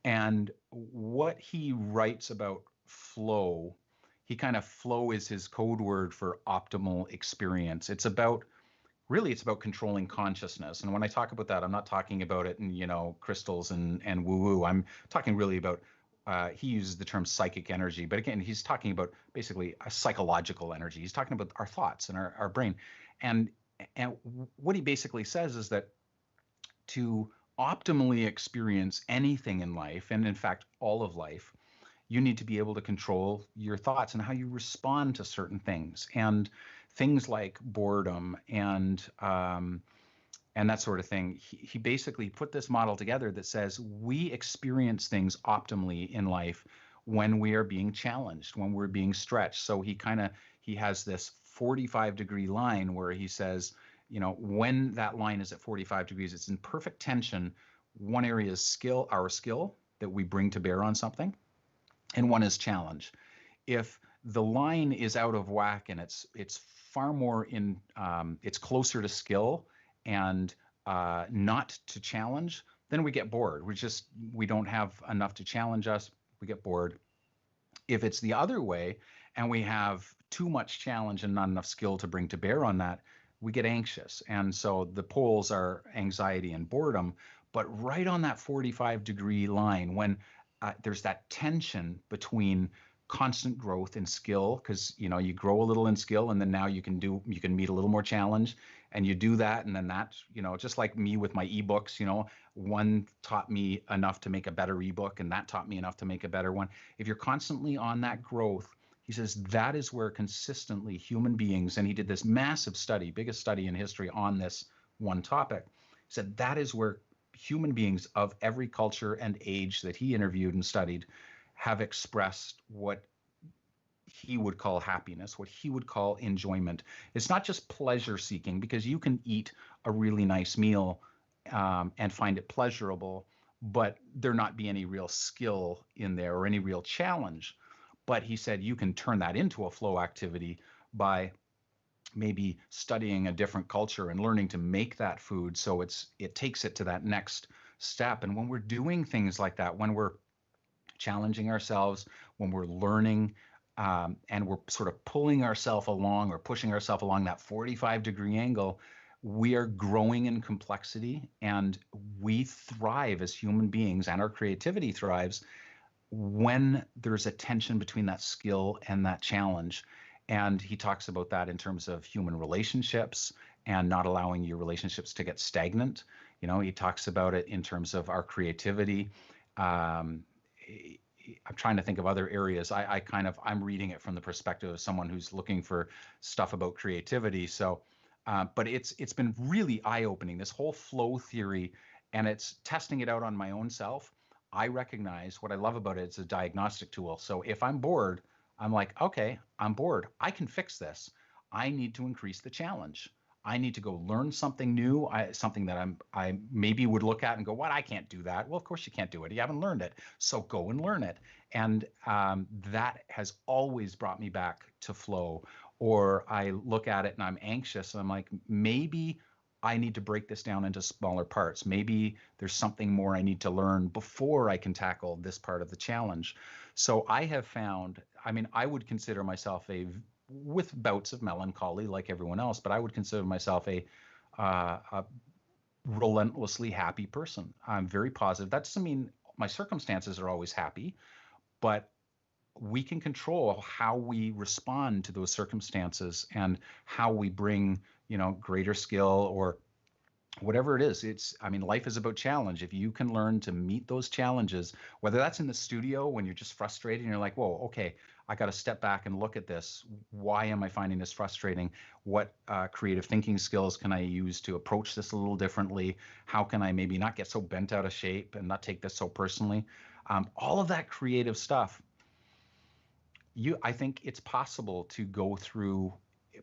Speaker 2: And what he writes about flow, flow is his code word for optimal experience. It's about controlling consciousness. And when I talk about that, I'm not talking about it in, crystals and woo woo. I'm talking really about, he uses the term psychic energy, but again, he's talking about basically a psychological energy. He's talking about our thoughts and our brain. And, and what he basically says is that to optimally experience anything in life, and in fact, all of life, you need to be able to control your thoughts and how you respond to certain things. And things like boredom and that sort of thing. He basically put this model together that says we experience things optimally in life when we are being challenged, when we're being stretched. So he has this 45-degree line where he says, when that line is at 45 degrees, it's in perfect tension. One area is our skill that we bring to bear on something, and one is challenge. If the line is out of whack and it's far more it's closer to skill and not to challenge, then we get bored. We don't have enough to challenge us. We get bored. If it's the other way and we have too much challenge and not enough skill to bring to bear on that, we get anxious. And so the poles are anxiety and boredom. But right on that 45-degree line, when there's that tension between constant growth in skill, because you grow a little in skill, and then now you can meet a little more challenge, And you do that, and then that, just like me with my ebooks, one taught me enough to make a better ebook, and that taught me enough to make a better one. If you're constantly on that growth, he says that is where consistently human beings, and he did this massive study, biggest study in history on this one topic. He said that is where human beings of every culture and age that he interviewed and studied have expressed what he would call happiness, what he would call enjoyment. It's not just pleasure seeking, because you can eat a really nice meal and find it pleasurable, but there not be any real skill in there or any real challenge. But he said you can turn that into a flow activity by maybe studying a different culture and learning to make that food, so it takes it to that next step. And when we're doing things like that, when we're challenging ourselves, when we're learning, and we're sort of pulling ourselves along or pushing ourselves along that 45-degree angle, we are growing in complexity, and we thrive as human beings, and our creativity thrives when there's a tension between that skill and that challenge. And he talks about that in terms of human relationships and not allowing your relationships to get stagnant. He talks about it in terms of our creativity. Um, I'm trying to think of other areas. I'm reading it from the perspective of someone who's looking for stuff about creativity. So, but it's been really eye-opening, this whole flow theory, and it's testing it out on my own self. I recognize what I love about it. It's a diagnostic tool. So if I'm bored, I'm like, okay, I'm bored. I can fix this. I need to increase the challenge. I need to go learn something new, something that I maybe would look at and go, what? I can't do that. Well, of course you can't do it. You haven't learned it. So go and learn it. And that has always brought me back to flow. Or I look at it and I'm anxious and I'm like, maybe I need to break this down into smaller parts. Maybe there's something more I need to learn before I can tackle this part of the challenge. So I have found, I would consider myself with bouts of melancholy like everyone else, but I would consider myself a relentlessly happy person. I'm very positive. That doesn't mean my circumstances are always happy, but we can control how we respond to those circumstances and how we bring, greater skill or whatever it is. Life is about challenge. If you can learn to meet those challenges, whether that's in the studio when you're just frustrated and you're like, whoa, okay, I got to step back and look at this. Why am I finding this frustrating? What creative thinking skills can I use to approach this a little differently? How can I maybe not get so bent out of shape and not take this so personally? All of that creative stuff. I think it's possible to go through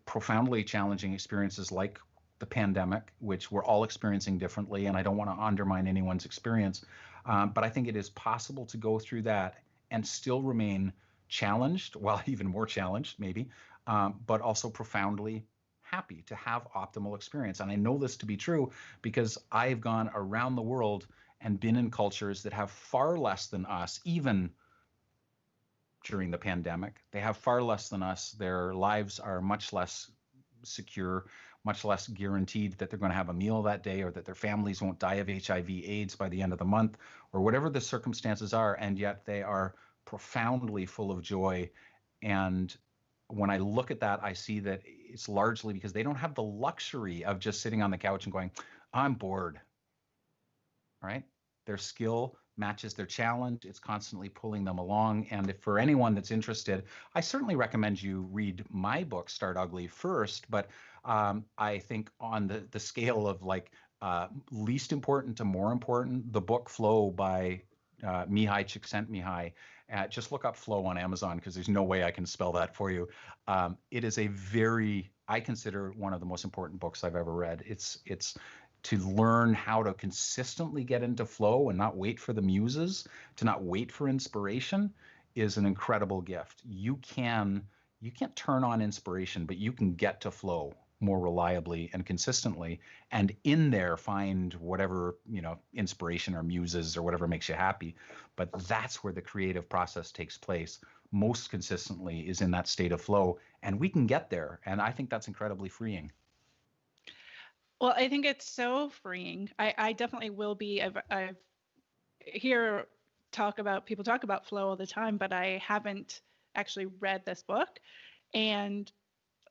Speaker 2: profoundly challenging experiences like the pandemic, which we're all experiencing differently, and I don't want to undermine anyone's experience, but I think it is possible to go through that and still remain challenged, well, even more challenged maybe, but also profoundly happy, to have optimal experience. And I know this to be true because I've gone around the world and been in cultures that have far less than us, even during the pandemic. They have far less than us. Their lives are much less secure, much less guaranteed that they're going to have a meal that day, or that their families won't die of HIV/AIDS by the end of the month, or whatever the circumstances are. And yet they are profoundly full of joy. And when I look at that, I see that it's largely because they don't have the luxury of just sitting on the couch and going, I'm bored, right? Their skill matches their challenge. It's constantly pulling them along. And if for anyone that's interested, I certainly recommend you read my book, Start Ugly, first. But I think on the scale of least important to more important, the book Flow by Mihai Csikszentmihalyi. Just look up Flow on Amazon, because there's no way I can spell that for you. It is I consider one of the most important books I've ever read. It's to learn how to consistently get into flow and not wait for the muses, to not wait for inspiration, is an incredible gift. You can't turn on inspiration, but you can get to flow more reliably and consistently, and in there find whatever, inspiration or muses or whatever makes you happy. But that's where the creative process takes place most consistently, is in that state of flow, and we can get there. And I think that's incredibly freeing.
Speaker 1: Well, I think it's so freeing. I definitely will be. I've hear people talk about flow all the time, but I haven't actually read this book. And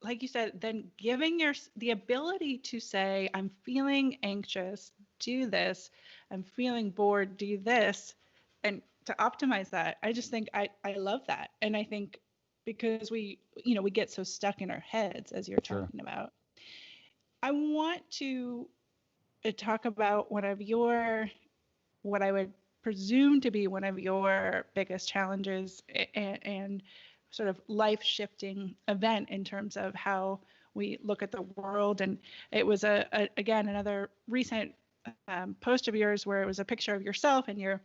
Speaker 1: like you said, then giving the ability to say, I'm feeling anxious, do this. I'm feeling bored, do this. And to optimize that, I just think I love that. And I think because we get so stuck in our heads, as you're
Speaker 2: Sure.
Speaker 1: talking about, I want to talk about what I would presume to be one of your biggest challenges and sort of life shifting event in terms of how we look at the world. And it was again another recent post of yours where it was a picture of yourself and you're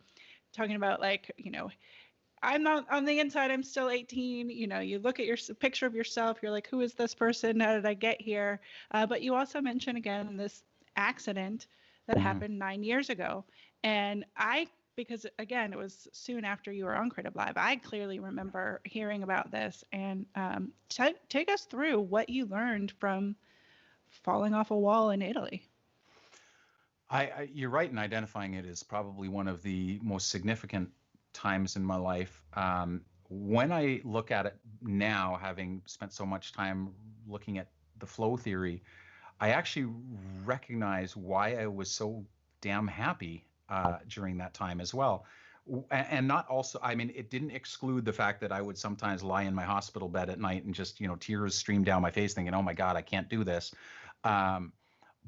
Speaker 1: talking about like, I'm not on the inside. I'm still 18. You look at your picture of yourself. You're like, who is this person? How did I get here? But you also mentioned again this accident that
Speaker 2: Hmm.
Speaker 1: happened 9 years ago. And because again, it was soon after you were on Creative Live, I clearly remember hearing about this. And take us through what you learned from falling off a wall in Italy.
Speaker 2: You're right in identifying it as probably one of the most significant times in my life. When I look at it now, having spent so much time looking at the flow theory, I actually recognize why I was so damn happy during that time as well. And not also, I mean, it didn't exclude the fact that I would sometimes lie in my hospital bed at night and just, tears stream down my face thinking, oh my God, I can't do this. Um,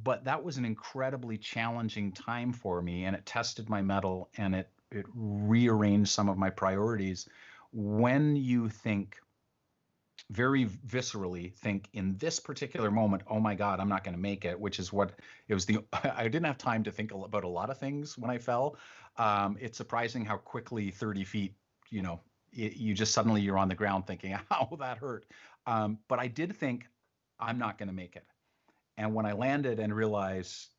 Speaker 2: but that was an incredibly challenging time for me, and it tested my mettle and it rearranged some of my priorities. When you think very viscerally think in this particular moment, oh my God, I'm not going to make it, which is what it was. I didn't have time to think about a lot of things when I fell. It's surprising how quickly 30 feet, you know, you just suddenly you're on the ground thinking, how that hurt. But I did think, I'm not going to make it. And when I landed and realized,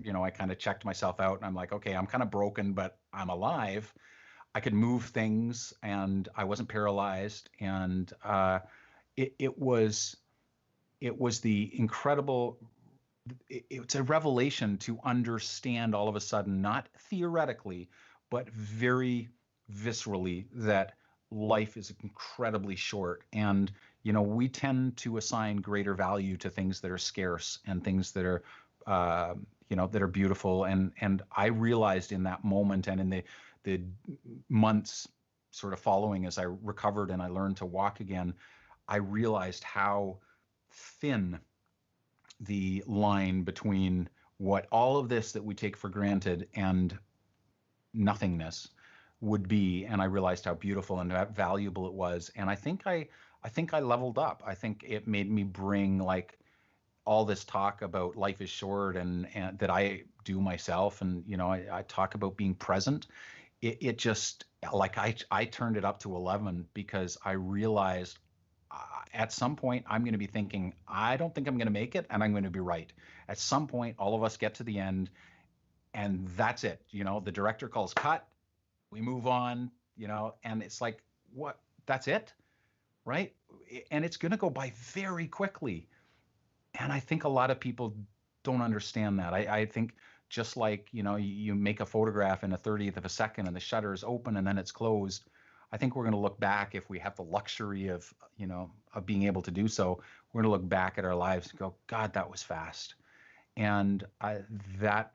Speaker 2: I kind of checked myself out and I'm like, okay, I'm kind of broken, but I'm alive. I could move things and I wasn't paralyzed. And it, it was it was the incredible it's a revelation to understand all of a sudden, not theoretically, but very viscerally, that life is incredibly short. And we tend to assign greater value to things that are scarce and things that are that are beautiful. And I realized in that moment and in the months sort of following, as I recovered and I learned to walk again, I realized how thin the line between what all of this that we take for granted and nothingness would be. And I realized how beautiful and valuable it was. And I think I leveled up. I think it made me bring like all this talk about life is short and that I do myself. And I talk about being present. It just like I turned it up to 11 because I realized at some point I'm going to be thinking, I don't think I'm going to make it, and I'm going to be right. At some point, all of us get to the end, and that's it. The director calls cut, we move on, and it's like, what? That's it, right? And it's going to go by very quickly. And I think a lot of people don't understand that. I think just like, you make a photograph in a 30th of a second and the shutter is open and then it's closed. I think we're going to look back, if we have the luxury of being able to do so, we're going to look back at our lives and go, God, that was fast. And that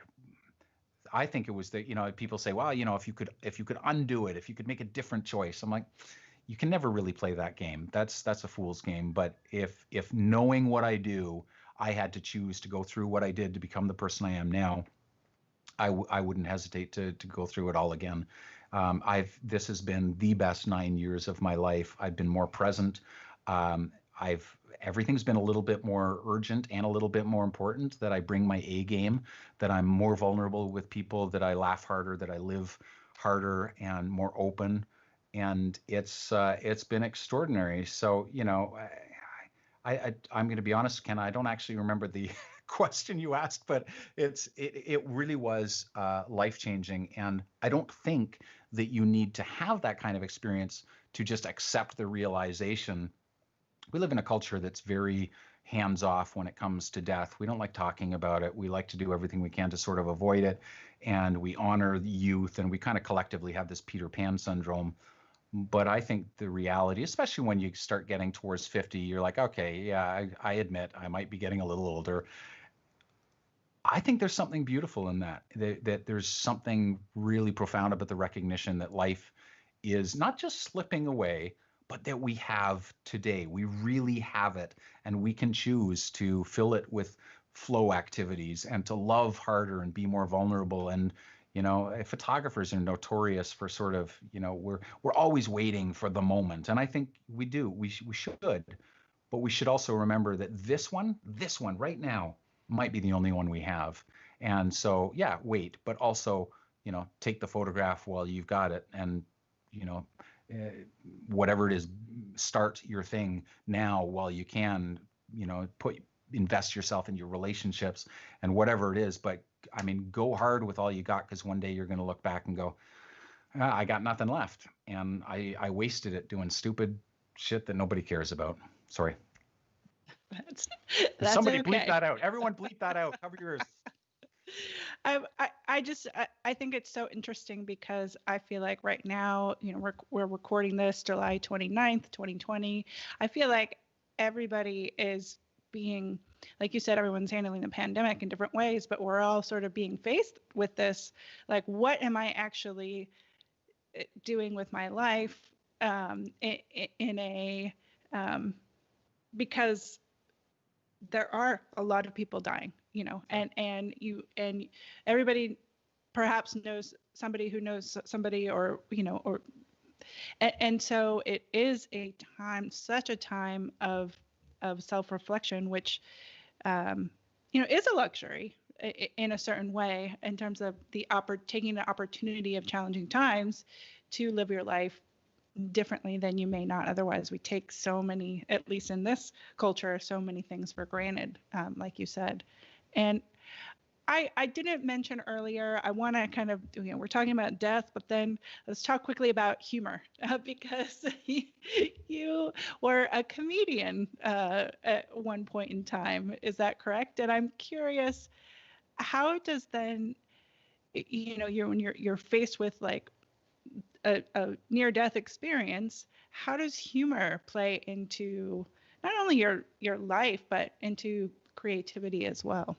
Speaker 2: I think it was that, people say, well, if you could undo it, if you could make a different choice. I'm like, you can never really play that game. That's a fool's game. But if knowing what I do, I had to choose to go through what I did to become the person I am now, I wouldn't hesitate to go through it all again. This has been the best 9 years of my life. I've been more present. I've Everything's been a little bit more urgent and a little bit more important. That I bring my A game. That I'm more vulnerable with people. That I laugh harder. That I live harder and more open. And it's been extraordinary. So I'm going to be honest, Ken. I don't actually remember the question you asked, but it really was life changing. And I don't think that you need to have that kind of experience to just accept the realization. We live in a culture that's very hands off when it comes to death. We don't like talking about it. We like to do everything we can to sort of avoid it. And we honor the youth, and we kind of collectively have this Peter Pan syndrome. But I think the reality, especially when you start getting towards 50, you're like, okay, yeah, I admit I might be getting a little older. I think there's something beautiful in that there's something really profound about the recognition that life is not just slipping away, but that we have today. We really have it, and we can choose to fill it with flow activities and to love harder and be more vulnerable. And photographers are notorious for sort of, we're always waiting for the moment, and I think we do. We should, but we should also remember that this one right now might be the only one we have. And so, yeah, wait, but also, take the photograph while you've got it, and, you know, uh, whatever it is, start your thing now while you can, invest yourself in your relationships and whatever it is. But I mean, go hard with all you got, because one day you're going to look back and go, I got nothing left. And I wasted it doing stupid shit that nobody cares about. Sorry.
Speaker 1: That's
Speaker 2: Somebody bleep
Speaker 1: okay.
Speaker 2: that out. Everyone bleep that out. Cover yours.
Speaker 1: I think it's so interesting because I feel like right now, we're recording this July 29th, 2020. I feel like everybody is being, like you said, everyone's handling the pandemic in different ways, but we're all sort of being faced with this, like, what am I actually doing with my life, in a, um, because there are a lot of people dying, and everybody perhaps knows somebody who knows somebody, and so it is a time, such a time of self-reflection, which, um, is a luxury in a certain way, in terms of taking the opportunity of challenging times to live your life differently than you may not otherwise. We take so many, at least in this culture, so many things for granted, like you said. And I didn't mention earlier, I want to kind of, we're talking about death, but then let's talk quickly about humor, because you were a comedian at one point in time. Is that correct? And I'm curious, how does then, when you're faced with like a near death experience, how does humor play into not only your life, but into creativity as well?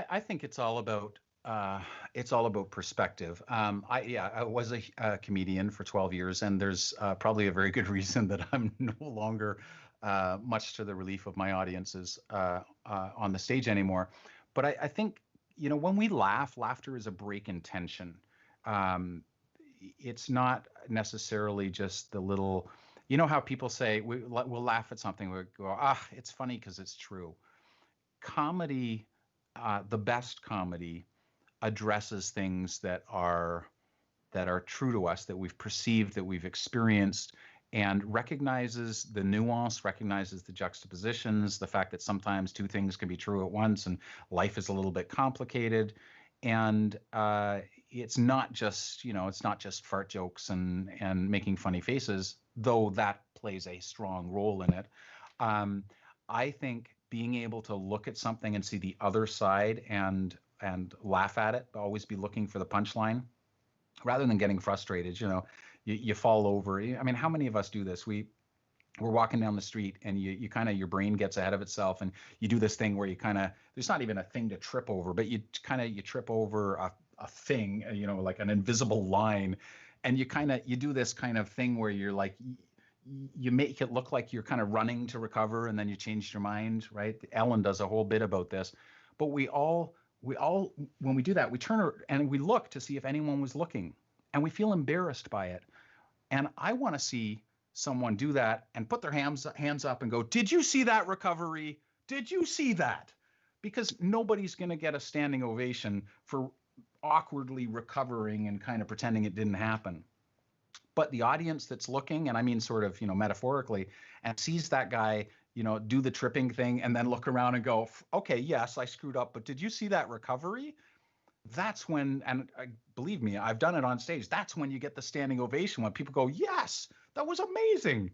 Speaker 2: I think it's all about perspective. I was a comedian for 12 years, and there's probably a very good reason that I'm no longer, much to the relief of my audiences, on the stage anymore. But I think, when we laugh, laughter is a break in tension. Um, it's not necessarily just the little, how people say we'll laugh at something, we go, it's funny because it's true. Comedy, the best comedy, addresses things that are true to us, that we've perceived, that we've experienced, and recognizes the nuance, recognizes the juxtapositions, the fact that sometimes two things can be true at once, and life is a little bit complicated. And it's not just fart jokes and making funny faces, though that plays a strong role in it. Um, I think being able to look at something and see the other side and laugh at it, always be looking for the punchline rather than getting frustrated. You fall over. I mean, how many of us do this? We're walking down the street, and you kind of, your brain gets ahead of itself, and you do this thing where you kind of, there's not even a thing to trip over, but you trip over a thing, like an invisible line, and you do this kind of thing where you're like, you make it look like you're kind of running to recover, and then you change your mind, right? Ellen does a whole bit about this. But we all when we do that, we turn and we look to see if anyone was looking, and we feel embarrassed by it. And I want to see someone do that and put their hands up and go, did you see that recovery? Did you see that? Because nobody's going to get a standing ovation for awkwardly recovering and kind of pretending it didn't happen. But the audience that's looking, and I mean sort of, metaphorically, and sees that guy, do the tripping thing and then look around and go, okay, yes, I screwed up, but did you see that recovery? That's when, and believe me, I've done it on stage. That's when you get the standing ovation, when people go, yes, that was amazing.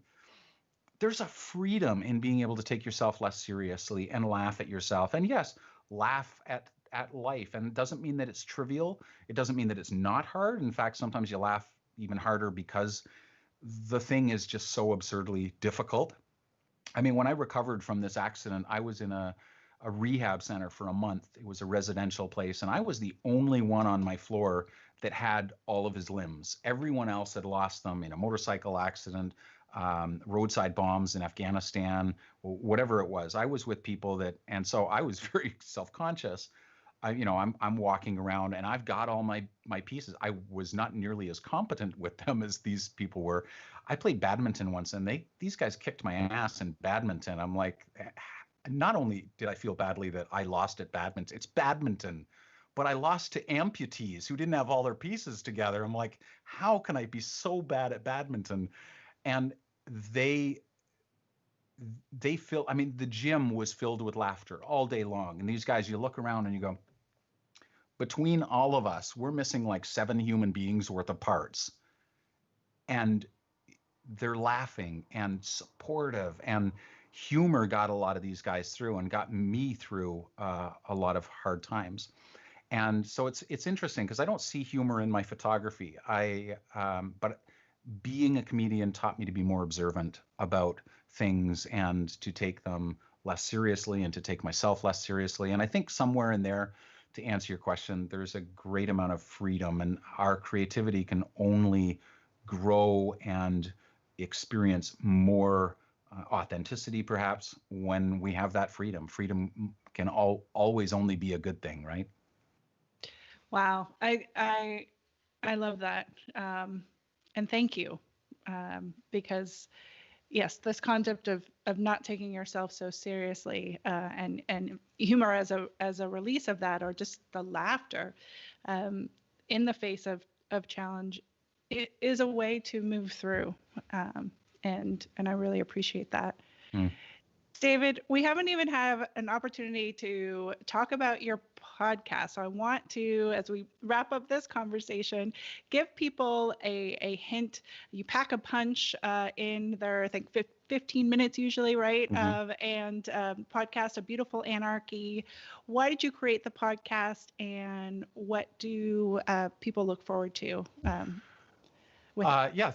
Speaker 2: There's a freedom in being able to take yourself less seriously and laugh at yourself. And yes, laugh at life. And it doesn't mean that it's trivial. It doesn't mean that it's not hard. In fact, sometimes you laugh even harder because the thing is just so absurdly difficult. I mean, when I recovered from this accident, I was in a rehab center for a month. It was a residential place, and I was the only one on my floor that had all of his limbs. Everyone else had lost them in a motorcycle accident, roadside bombs in Afghanistan, whatever it was. I was with people that, and so I was very self-conscious. I'm walking around and I've got all my pieces. I was not nearly as competent with them as these people were. I played badminton once, and these guys kicked my ass in badminton. I'm like, not only did I feel badly that I lost at badminton, it's badminton, but I lost to amputees who didn't have all their pieces together. I'm like, how can I be so bad at badminton? And they I mean, the gym was filled with laughter all day long. And these guys, you look around and you go, between all of us, we're missing like 7 human beings worth of parts. And they're laughing and supportive, and humor got a lot of these guys through and got me through a lot of hard times. And so it's interesting because I don't see humor in my photography. But being a comedian taught me to be more observant about things and to take them less seriously and to take myself less seriously. And I think somewhere in there, to answer your question, there's a great amount of freedom, and our creativity can only grow and experience more authenticity, perhaps, when we have that freedom. Freedom can always only be a good thing, right?
Speaker 1: Wow. I love that. And thank you. Because yes, this concept of not taking yourself so seriously, and humor as a release of that, or just the laughter in the face of challenge, it is a way to move through. And I really appreciate that.
Speaker 2: Mm.
Speaker 1: David, we haven't even had an opportunity to talk about your podcast. So I want to, as we wrap up this conversation, give people a hint. You pack a punch in their, I think, 15 minutes usually, right?
Speaker 2: Mm-hmm.
Speaker 1: And podcast, A Beautiful Anarchy. Why did you create the podcast, and what do people look forward to with it?
Speaker 2: Yeah,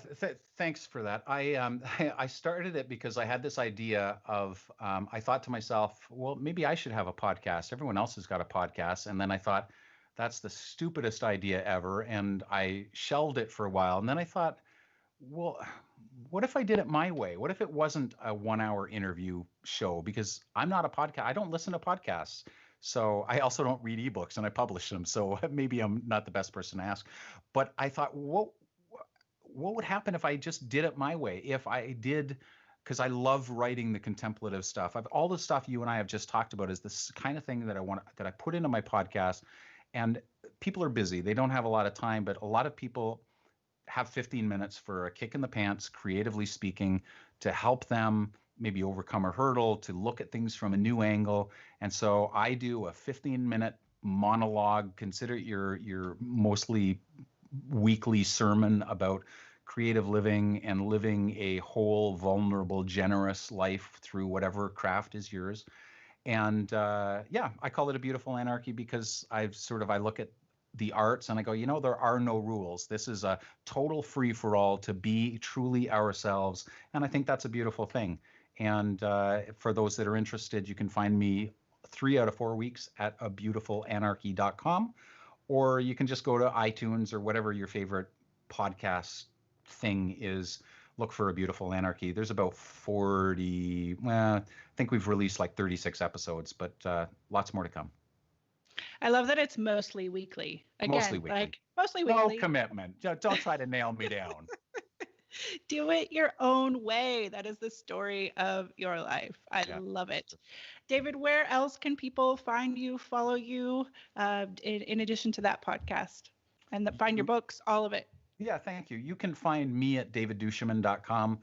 Speaker 2: thanks for that. I started it because I had this idea of I thought to myself, well, maybe I should have a podcast. Everyone else has got a podcast, and then I thought that's the stupidest idea ever, and I shelved it for a while. And then I thought, well, what if I did it my way? What if it wasn't a 1 hour interview show? Because I'm not a podcast. I don't listen to podcasts. So I also don't read ebooks, and I publish them. So maybe I'm not the best person to ask. But I thought, what would happen if I just did it my way? If I did, because I love writing the contemplative stuff. All the stuff you and I have just talked about is this kind of thing that I put into my podcast. And people are busy. They don't have a lot of time, but a lot of people have 15 minutes for a kick in the pants, creatively speaking, to help them maybe overcome a hurdle, to look at things from a new angle. And so I do a 15-minute monologue. Consider it your mostly weekly sermon about creative living and living a whole, vulnerable, generous life through whatever craft is yours. And yeah, I call it A Beautiful Anarchy because I look at the arts and I go, there are no rules. This is a total free for all to be truly ourselves. And I think that's a beautiful thing. And for those that are interested, you can find me 3 out of 4 weeks at abeautifulanarchy.com, or you can just go to iTunes or whatever your favorite podcast thing is. Look for A Beautiful Anarchy. There's about 40, well, I think we've released like 36 episodes, but lots more to come.
Speaker 1: I love that it's mostly weekly.
Speaker 2: Mostly
Speaker 1: Again,
Speaker 2: weekly.
Speaker 1: like mostly
Speaker 2: No
Speaker 1: weekly.
Speaker 2: commitment. Don't try to nail me down.
Speaker 1: Do it your own way. That is the story of your life. I
Speaker 2: Yeah.
Speaker 1: love it. David, where else can people find you, follow you, in addition to that podcast, and find your books, all of it?
Speaker 2: Yeah, thank you. You can find me at davidduchemin.com.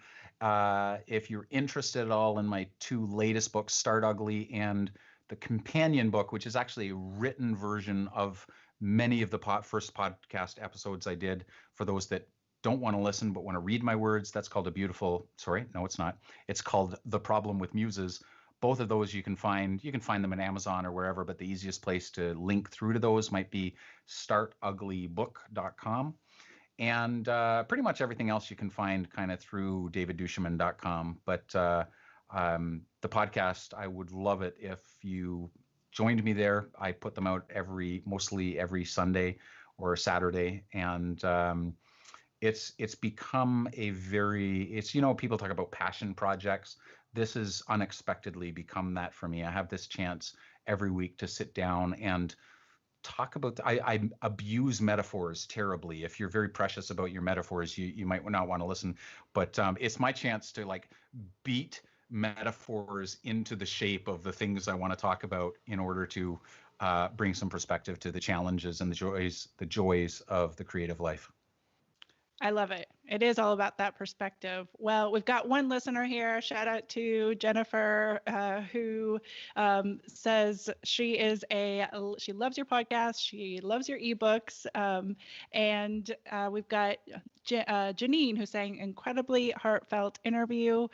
Speaker 2: If you're interested at all in my 2 latest books, Start Ugly and the companion book, which is actually a written version of many of the first podcast episodes I did for those that don't want to listen but want to read my words. That's called sorry, no, it's not. It's called The Problem with Muses. Both of those you can find them on Amazon or wherever, but the easiest place to link through to those might be startuglybook.com. And pretty much everything else you can find kind of through davidduchemin.com. But the podcast, I would love it if you joined me there. I put them out mostly every Sunday or Saturday, and it's become people talk about passion projects. This has unexpectedly become that for me. I have this chance every week to sit down and talk about I abuse metaphors terribly. If you're very precious about your metaphors, you might not want to listen, but it's my chance to like beat metaphors into the shape of the things I want to talk about in order to bring some perspective to the challenges and the joys of the creative life.
Speaker 1: I love it. It is all about that perspective. Well, we've got one listener here. Shout out to Jennifer, who says she loves your podcast. She loves your ebooks. And we've got Janine, who's saying incredibly heartfelt interview.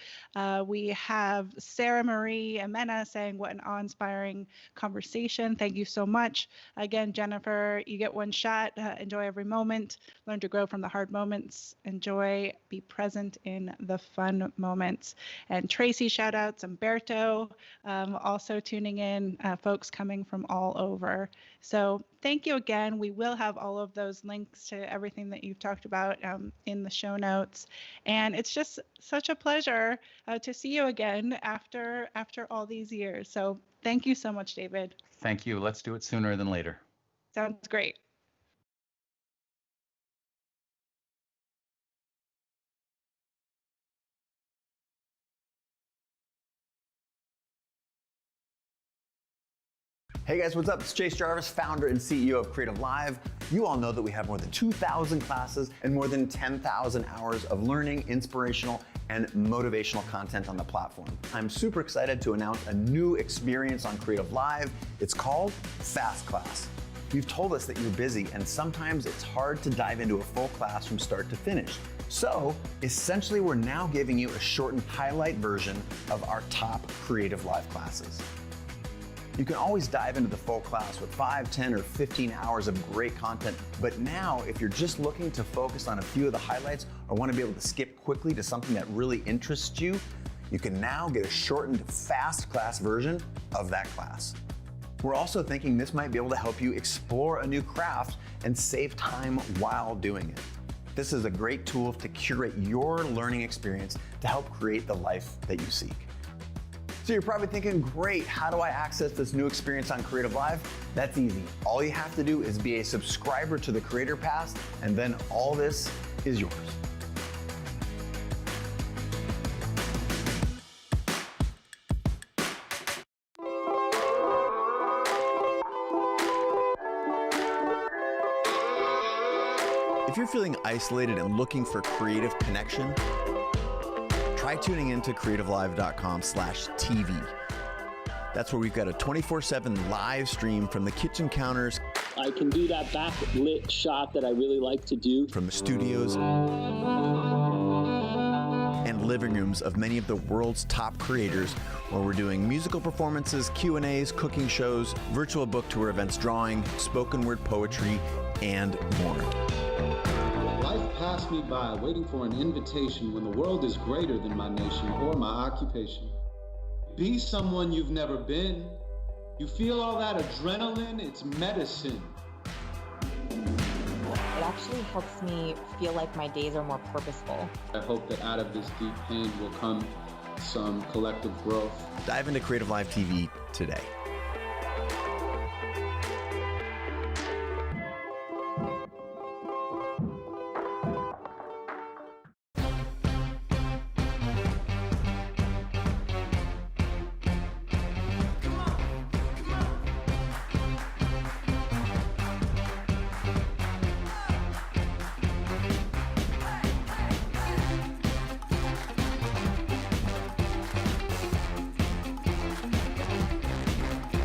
Speaker 1: We have Sarah Marie Amena saying what an awe-inspiring conversation. Thank you so much. Again, Jennifer, you get one shot. Enjoy every moment. Learn to grow from the hard moments. Enjoy, be present in the fun moments. And Tracy, shout outs, Umberto, also tuning in, folks coming from all over. So thank you again. We will have all of those links to everything that you've talked about in the show notes. And it's just such a pleasure to see you again after all these years. So thank you so much, David.
Speaker 2: Thank you. Let's do it sooner than later.
Speaker 1: Sounds great.
Speaker 3: Hey guys, what's up? It's Chase Jarvis, founder and CEO of CreativeLive. You all know that we have more than 2,000 classes and more than 10,000 hours of learning, inspirational, and motivational content on the platform. I'm super excited to announce a new experience on CreativeLive. It's called Fast Class. You've told us that you're busy and sometimes it's hard to dive into a full class from start to finish. So essentially, we're now giving you a shortened highlight version of our top CreativeLive classes. You can always dive into the full class with 5, 10, or 15 hours of great content. But now, if you're just looking to focus on a few of the highlights or want to be able to skip quickly to something that really interests you, you can now get a shortened fast class version of that class. We're also thinking this might be able to help you explore a new craft and save time while doing it. This is a great tool to curate your learning experience to help create the life that you seek. So you're probably thinking, great, how do I access this new experience on CreativeLive? That's easy. All you have to do is be a subscriber to the Creator Pass, and then all this is yours. If you're feeling isolated and looking for creative connection, try tuning into creativelive.com/TV. That's where we've got a 24/7 live stream from the kitchen counters.
Speaker 4: I can do that backlit shot that I really like to do.
Speaker 3: From the studios and living rooms of many of the world's top creators, where we're doing musical performances, Q&As, cooking shows, virtual book tour events, drawing, spoken word poetry, and more.
Speaker 5: Life passed me by waiting for an invitation when the world is greater than my nation or my occupation. Be someone you've never been. You feel all that adrenaline, it's medicine.
Speaker 6: It actually helps me feel like my days are more purposeful.
Speaker 5: I hope that out of this deep pain will come some collective growth.
Speaker 3: Dive into CreativeLive TV today.